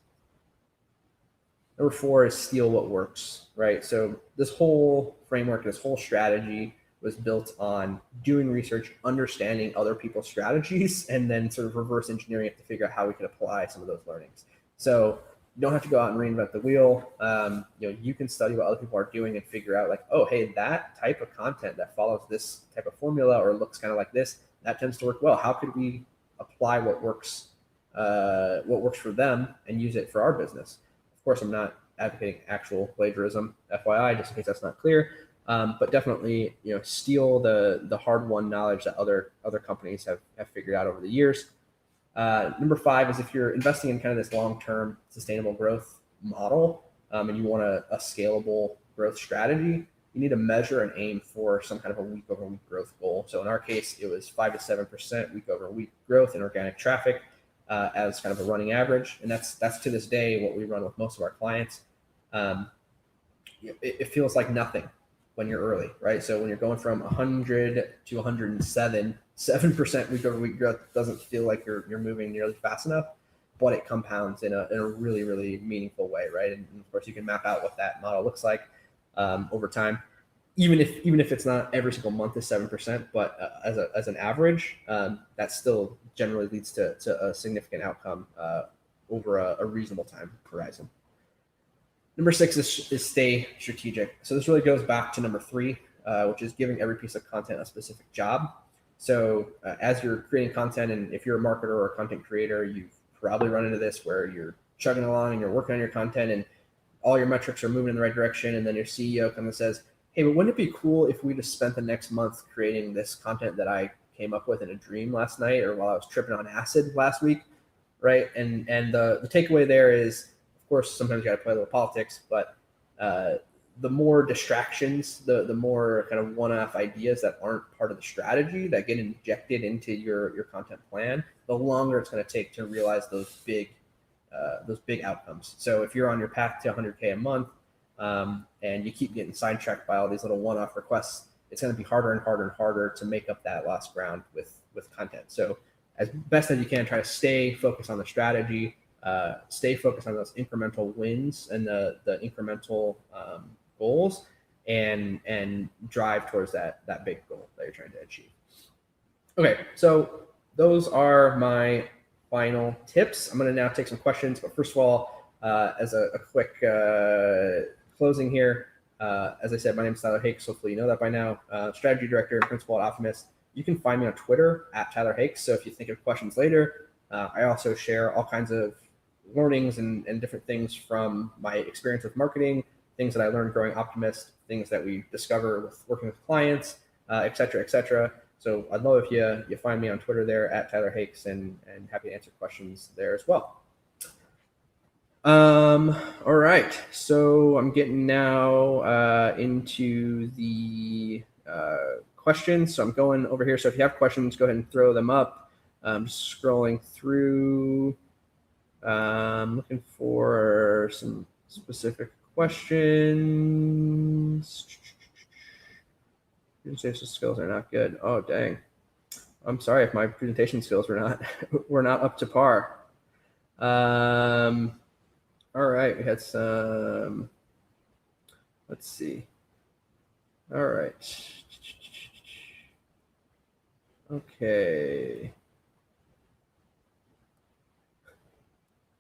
Number four is steal what works, right? So this whole framework, this whole strategy was built on doing research, understanding other people's strategies, and then sort of reverse engineering it to figure out how we could apply some of those learnings. So you don't have to go out and reinvent the wheel. You can study what other people are doing and figure out like, oh, hey, that type of content that follows this type of formula or looks kind of like this, that tends to work well. How could we apply what works for them and use it for our business? Of course, I'm not advocating actual plagiarism, FYI, just in case that's not clear. But definitely, steal the hard-won knowledge that other companies have figured out over the years. Number five is if you're investing in kind of this long-term sustainable growth model and you want a scalable growth strategy, you need to measure and aim for some kind of a week-over-week growth goal. So in our case, it was 5 to 7% week-over-week growth in organic traffic as kind of a running average, and that's to this day what we run with most of our clients. It feels like nothing when you're early, right? So when you're going from 100 to 107, 7% week over week growth doesn't feel like you're moving nearly fast enough, but it compounds in a really, really meaningful way, right? And of course, you can map out what that model looks like over time, even if it's not every single month is 7%, but as an average, that still generally leads to a significant outcome over a reasonable time horizon. Number six is stay strategic. So this really goes back to number three, which is giving every piece of content a specific job. So as you're creating content, and if you're a marketer or a content creator, you've probably run into this where you're chugging along and you're working on your content and all your metrics are moving in the right direction. And then your CEO comes and says, hey, but wouldn't it be cool if we just spent the next month creating this content that I came up with in a dream last night or while I was tripping on acid last week, right? And the takeaway there is, of course, sometimes you got to play a little politics, but the more distractions, the more kind of one-off ideas that aren't part of the strategy that get injected into your content plan, the longer it's going to take to realize those big outcomes. So if you're on your path to 100K a month and you keep getting sidetracked by all these little one-off requests, it's going to be harder and harder and harder to make up that lost ground with content. So as best as you can, try to stay focused on the strategy, stay focused on those incremental wins and the incremental goals, and drive towards that big goal that you're trying to achieve. Okay, so those are my final tips. I'm going to now take some questions, but first of all, as a quick closing here, as I said, my name is Tyler Hakes. Hopefully you know that by now. Strategy Director and Principal at Optimist. You can find me on Twitter at Tyler Hakes. So if you think of questions later, I also share all kinds of learnings and different things from my experience with marketing, things that I learned growing Optimist, things that we discover with working with clients, et cetera, et cetera. So I'd love if you find me on Twitter there at Tyler Hakes, and happy to answer questions there as well. All right. So I'm getting now into the questions. So I'm going over here. So if you have questions, go ahead and throw them up. Just scrolling through, looking for some specific questions. Presentation skills are not good. Oh, dang. I'm sorry if my presentation skills were not were not up to par. All right, we had some. Let's see. All right. Okay.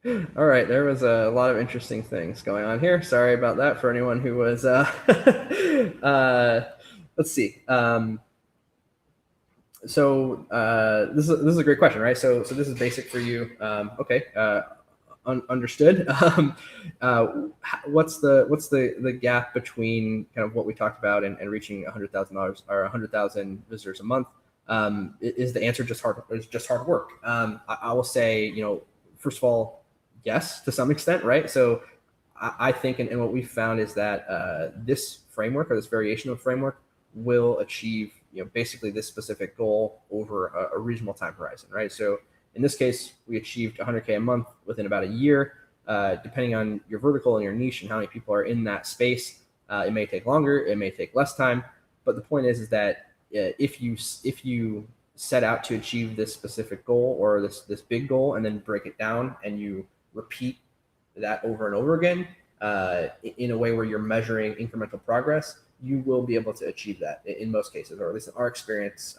All right, there was a lot of interesting things going on here. Sorry about that for anyone who was. Let's see. This is a great question, right? So this is basic for you. Okay. Understood. What's the gap between kind of what we talked about and reaching $100,000 or 100,000 visitors a month? Is the answer just hard? Is just hard work? I will say, first of all, yes, to some extent, right? So I think, and what we found is that this framework or this variation of framework will achieve, basically this specific goal over a reasonable time horizon, right? So in this case, we achieved 100K a month within about a year. Depending on your vertical and your niche and how many people are in that space, it may take longer, it may take less time. But the point is that if you set out to achieve this specific goal or this big goal and then break it down and you repeat that over and over again in a way where you're measuring incremental progress, you will be able to achieve that in most cases, or at least in our experience.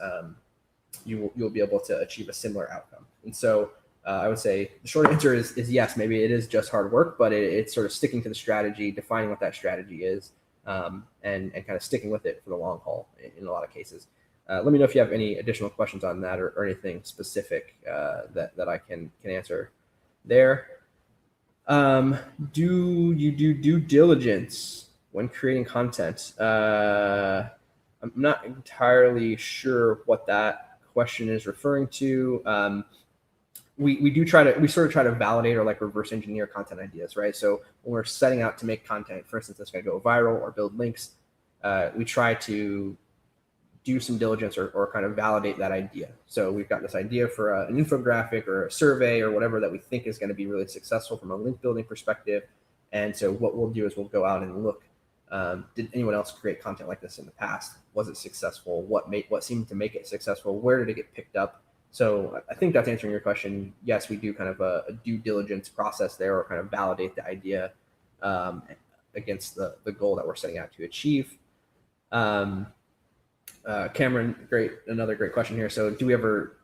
You'll be able to achieve a similar outcome. And so I would say the short answer is yes, maybe it is just hard work, but it's sort of sticking to the strategy, defining what that strategy is, and kind of sticking with it for the long haul in a lot of cases. Let me know if you have any additional questions on that or anything specific that I can answer there. Do you do due diligence when creating content? I'm not entirely sure what that question is referring to. We sort of try to validate or like reverse engineer content ideas, right? So when we're setting out to make content, for instance, that's going to go viral or build links, we try to do some diligence or kind of validate that idea. So we've got this idea for an infographic or a survey or whatever that we think is going to be really successful from a link building perspective. And so what we'll do is we'll go out and look, did anyone else create content like this in the past? Was it successful? What seemed to make it successful? Where did it get picked up? So I think that's answering your question. Yes, we do kind of a due diligence process there, or kind of validate the idea against the goal that we're setting out to achieve. Cameron, another great question here. So do we ever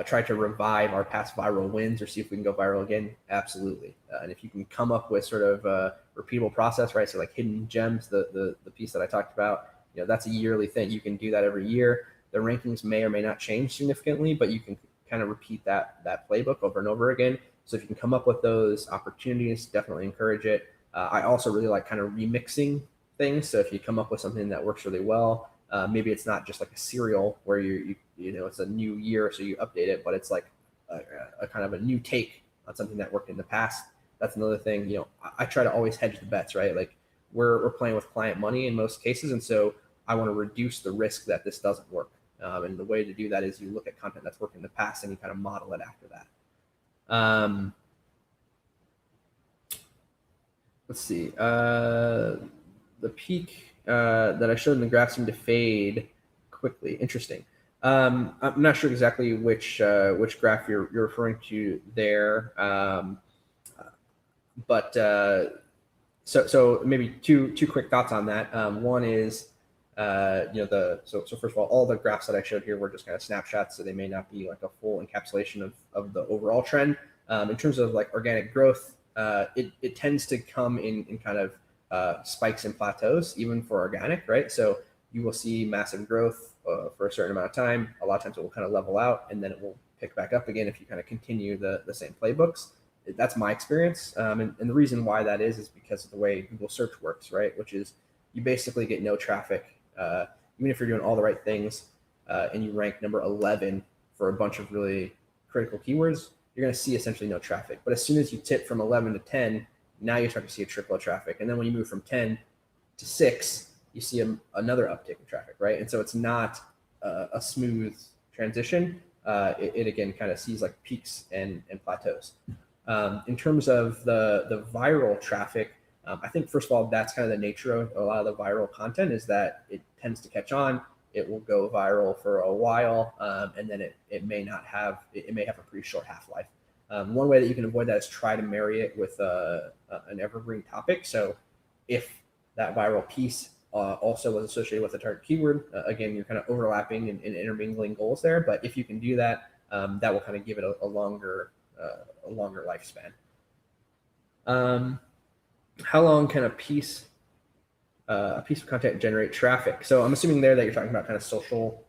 try to revive our past viral wins or see if we can go viral again? Absolutely. And if you can come up with sort of a repeatable process, right? So like hidden gems, the piece that I talked about, that's a yearly thing. You can do that every year. The rankings may or may not change significantly, but you can kind of repeat that playbook over and over again. So if you can come up with those opportunities, definitely encourage it. I also really like kind of remixing things. So if you come up with something that works really well, maybe it's not just like a serial where it's a new year, so you update it, but it's like a kind of a new take on something that worked in the past. That's another thing. I try to always hedge the bets, right? Like we're playing with client money in most cases, and so I want to reduce the risk that this doesn't work. And the way to do that is you look at content that's worked in the past and you kind of model it after that. Let's see. The peak that I showed in the graph seemed to fade quickly. Interesting. I'm not sure exactly which graph you're referring to there, but so maybe two quick thoughts on that. One is so first of all the graphs that I showed here were just kind of snapshots, so they may not be like a full encapsulation of the overall trend. In terms of like organic growth, it tends to come in kind of spikes and plateaus, even for organic, right? So you will see massive growth for a certain amount of time. A lot of times it will kind of level out, and then it will pick back up again if you kind of continue the same playbooks. That's my experience, and the reason why that is because of the way Google search works, right? Which is you basically get no traffic, even if you're doing all the right things, and you rank number 11 for a bunch of really critical keywords. you're going to see essentially no traffic. But as soon as you tip from 11 to 10, now you start to see a trickle of traffic. And then when you move from 10 to 6, you see another uptick in traffic, right? And so it's not a smooth transition. It again kind of sees like peaks and plateaus. In terms of the viral traffic, I think first of all, that's kind of the nature of a lot of the viral content, is that it tends to catch on. It will go viral for a while, and then it may not have, it may have a pretty short half-life. One way that you can avoid that is try to marry it with an evergreen topic. So if that viral piece also was associated with a target keyword, again, you're kind of overlapping and intermingling goals there. But if you can do that, that will kind of give it a longer lifespan. How long can a piece of content generate traffic? So I'm assuming there that you're talking about kind of social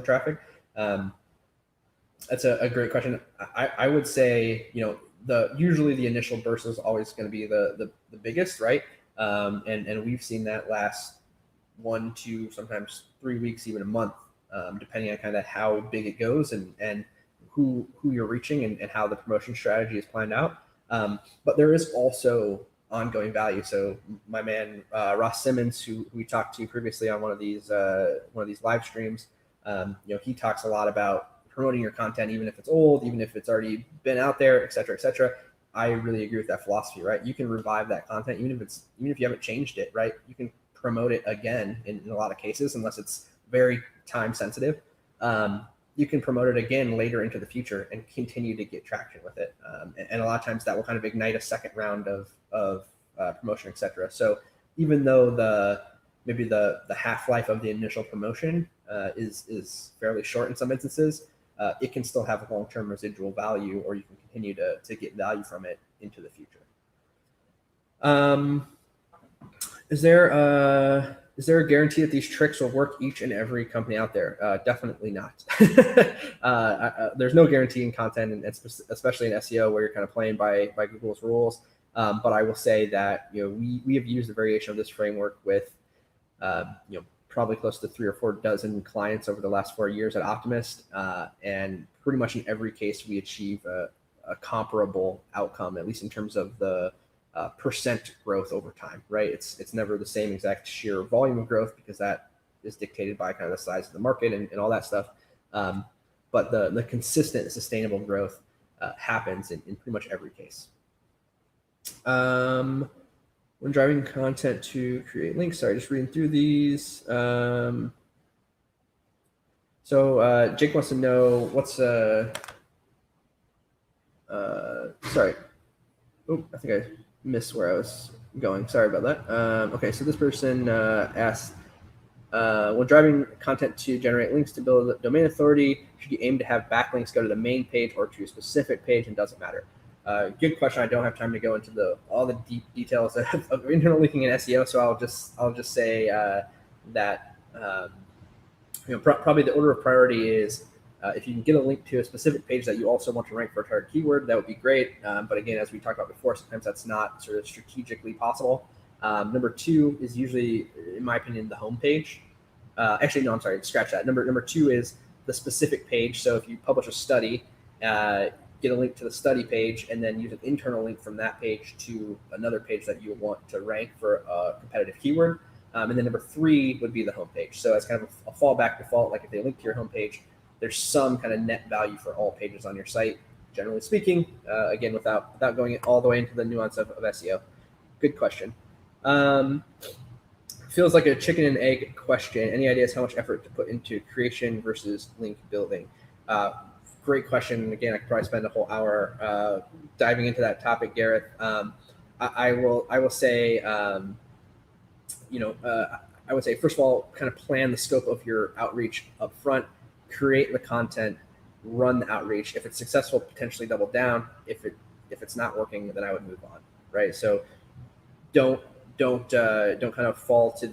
traffic. That's a great question. I would say, usually the initial burst is always going to be the biggest, right? And we've seen that last 1, 2, sometimes 3 weeks, even a month, depending on kind of how big it goes and who you're reaching and how the promotion strategy is planned out. But there is also ongoing value. So my man Ross Simmons, who we talked to previously on one of these live streams, he talks a lot about promoting your content, even if it's old, even if it's already been out there, et cetera, et cetera. I really agree with that philosophy, right? You can revive that content, even if you haven't changed it, right? You can promote it again in a lot of cases, unless it's very time sensitive. You can promote it again later into the future and continue to get traction with it. And a lot of times that will kind of ignite a second round of promotion, et cetera. So even though maybe the half-life of the initial promotion is fairly short in some instances, it can still have a long-term residual value, or you can continue to get value from it into the future. Is there a guarantee that these tricks will work each and every company out there? Definitely not. There's no guarantee in content, and especially in SEO, where you're kind of playing by Google's rules. But I will say that we have used a variation of this framework with probably close to 3 or 4 dozen clients over the last 4 years at Optimist, and pretty much in every case we achieve a comparable outcome, at least in terms of the percent growth over time, right? It's never the same exact sheer volume of growth, because that is dictated by kind of the size of the market and all that stuff. But the consistent, sustainable growth happens in pretty much every case. When driving content to create links, sorry, just reading through these. So Jake wants to know what's sorry. Oh, I think I missed where I was going. Sorry about that. Okay, so this person asked, when driving content to generate links to build domain authority, should you aim to have backlinks go to the main page or to a specific page, and does it matter? Good question. I don't have time to go into all the deep details of internal linking in SEO, so I'll just say that probably the order of priority is if you can get a link to a specific page that you also want to rank for a target keyword, that would be great. But again, as we talked about before, sometimes that's not sort of strategically possible. Number 2 is usually, in my opinion, the home page. Actually, no, I'm sorry, scratch that. Number 2 is the specific page. So if you publish a study, get a link to the study page, and then use an internal link from that page to another page that you want to rank for a competitive keyword. And then number 3 would be the homepage. So as kind of a fallback default, like if they link to your homepage, there's some kind of net value for all pages on your site, generally speaking, again, without going all the way into the nuance of SEO. Good question. Feels like a chicken and egg question. Any ideas how much effort to put into creation versus link building? Great question. And again, I could probably spend a whole hour diving into that topic, Gareth. I will say, I would say, first of all, kind of plan the scope of your outreach up front, create the content, run the outreach. If it's successful, potentially double down. If it's not working, then I would move on, right? So don't kind of fall to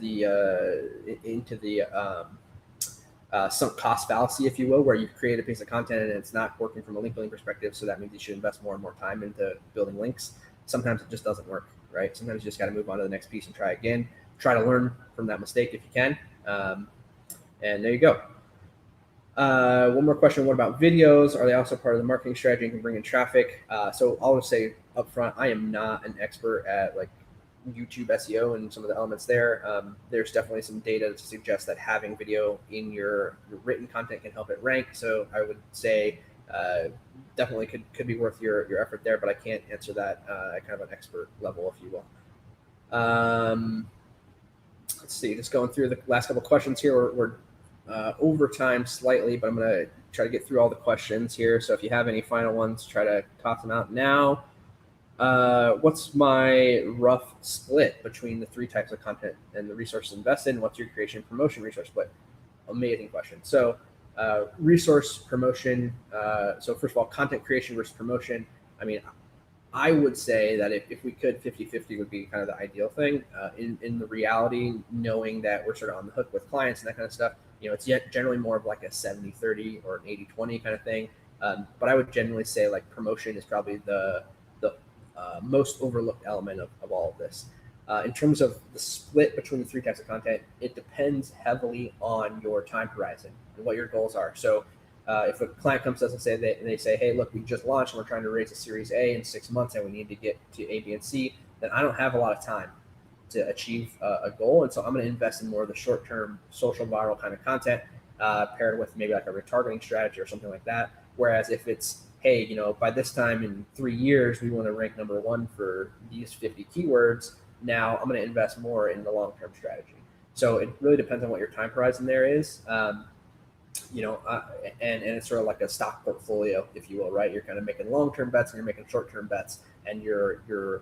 into the sunk cost fallacy, if you will, where you create a piece of content and it's not working from a link building perspective. So that means you should invest more and more time into building links. Sometimes it just doesn't work, right? Sometimes you just got to move on to the next piece and try again. Try to learn from that mistake if you can. And there you go. One more question. What about videos? Are they also part of the marketing strategy and can bring in traffic? So I'll just say up front, I am not an expert at like YouTube SEO and some of the elements there. There's definitely some data to suggest that having video in your written content can help it rank. So I would say definitely could be worth your effort there, but I can't answer that at kind of an expert level, if you will. Let's see, just going through the last couple of questions here. We're over time slightly, but I'm going to try to get through all the questions here. So if you have any final ones, try to toss them out now. What's my rough split between the 3 types of content and the resources invested? And what's your creation promotion resource split? Amazing question. So resource promotion. So first of all, content creation versus promotion. I mean, I would say that if we could, 50-50 would be kind of the ideal thing. In the reality, knowing that we're sort of on the hook with clients and that kind of stuff, it's yet generally more of like a 70-30 or an 80-20 kind of thing. But I would generally say like promotion is probably the most overlooked element of all of this. In terms of the split between the 3 types of content, it depends heavily on your time horizon and what your goals are. So if a client comes to us and they say, hey, look, we just launched and we're trying to raise a Series A in 6 months and we need to get to A, B, and C, then I don't have a lot of time to achieve a goal. And so I'm going to invest in more of the short-term social viral kind of content paired with maybe like a retargeting strategy or something like that. Whereas if it's, hey, by this time in 3 years, we want to rank number 1 for these 50 keywords, now I'm going to invest more in the long-term strategy. So it really depends on what your time horizon there is. And it's sort of like a stock portfolio, if you will, right? You're kind of making long-term bets and you're making short-term bets, and the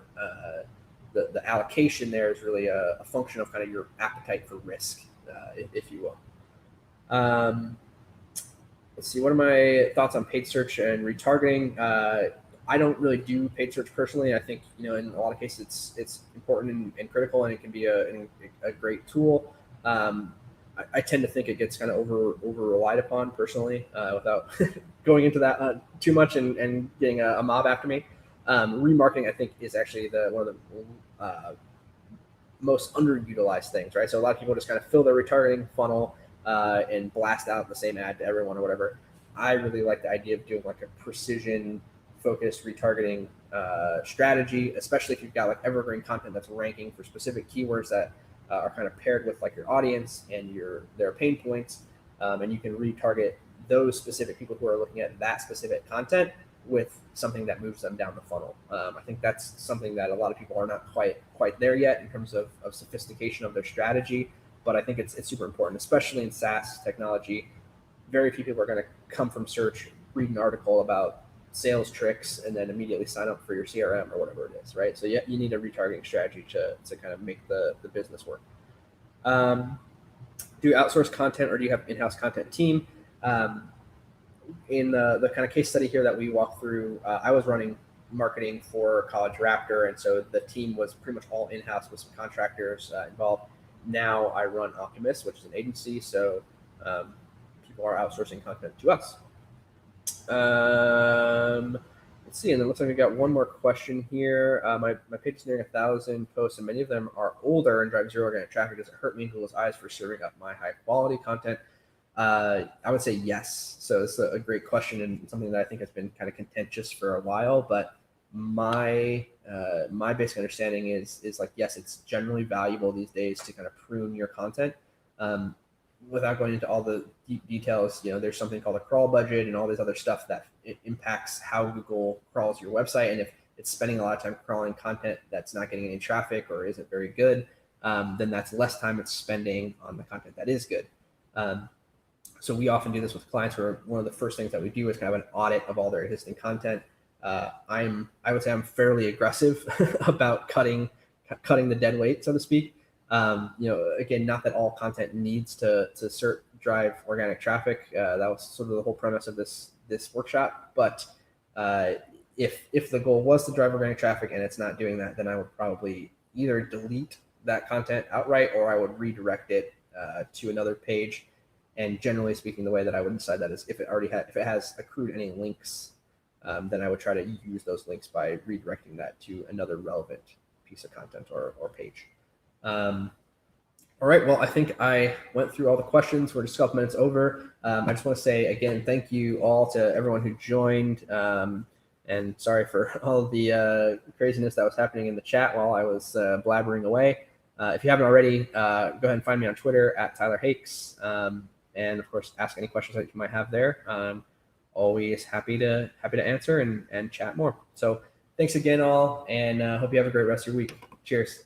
allocation there is really a function of kind of your appetite for risk, if you will. Let's see, what are my thoughts on paid search and retargeting? I don't really do paid search personally. I think, in a lot of cases it's important and critical, and it can be a great tool. I tend to think it gets kind of over relied upon personally, without going into that too much and getting a mob after me. Remarketing, I think, is actually one of the most underutilized things, right? So a lot of people just kind of fill their retargeting funnel and blast out the same ad to everyone or whatever. I really like the idea of doing like a precision focused retargeting strategy, especially if you've got like evergreen content that's ranking for specific keywords that are kind of paired with like your audience and their pain points, and you can retarget those specific people who are looking at that specific content with something that moves them down the funnel. I think that's something that a lot of people are not quite there yet in terms of sophistication of their strategy, but I think it's super important, especially in SaaS technology. Very few people are going to come from search, read an article about sales tricks, and then immediately sign up for your CRM or whatever it is, right? So yeah, you need a retargeting strategy to kind of make the business work. Do you outsource content or do you have in-house content team? In the kind of case study here that we walked through, I was running marketing for College Raptor, and so the team was pretty much all in-house with some contractors involved. Now I run Optimist, which is an agency, so people are outsourcing content to us. Let's see, and it looks like we got one more question here. My page is nearing 1,000 posts, and many of them are older and drive zero organic traffic. Does it hurt me in Google's eyes for serving up my high quality content? I would say yes. So it's a great question and something that I think has been kind of contentious for a while. But my basic understanding is like, yes, it's generally valuable these days to kind of prune your content. Without going into all the deep details, there's something called a crawl budget and all this other stuff that it impacts how Google crawls your website. And if it's spending a lot of time crawling content that's not getting any traffic or isn't very good, then that's less time it's spending on the content that is good. So we often do this with clients where one of the first things that we do is kind of an audit of all their existing content. I would say I'm fairly aggressive about cutting the dead weight, so to speak. Again, not that all content needs to drive organic traffic. That was sort of the whole premise of this workshop. But if the goal was to drive organic traffic and it's not doing that, then I would probably either delete that content outright or I would redirect it to another page. And generally speaking, the way that I would decide that is if it has accrued any links, then I would try to use those links by redirecting that to another relevant piece of content or page. All right. Well, I think I went through all the questions. We're just a couple minutes over. I just want to say again, thank you all to everyone who joined. And sorry for all the craziness that was happening in the chat while I was blabbering away. If you haven't already, go ahead and find me on Twitter at Tyler Hakes. And of course, ask any questions that you might have there. Always happy to answer and chat more. So thanks again, all, and hope you have a great rest of your week. Cheers.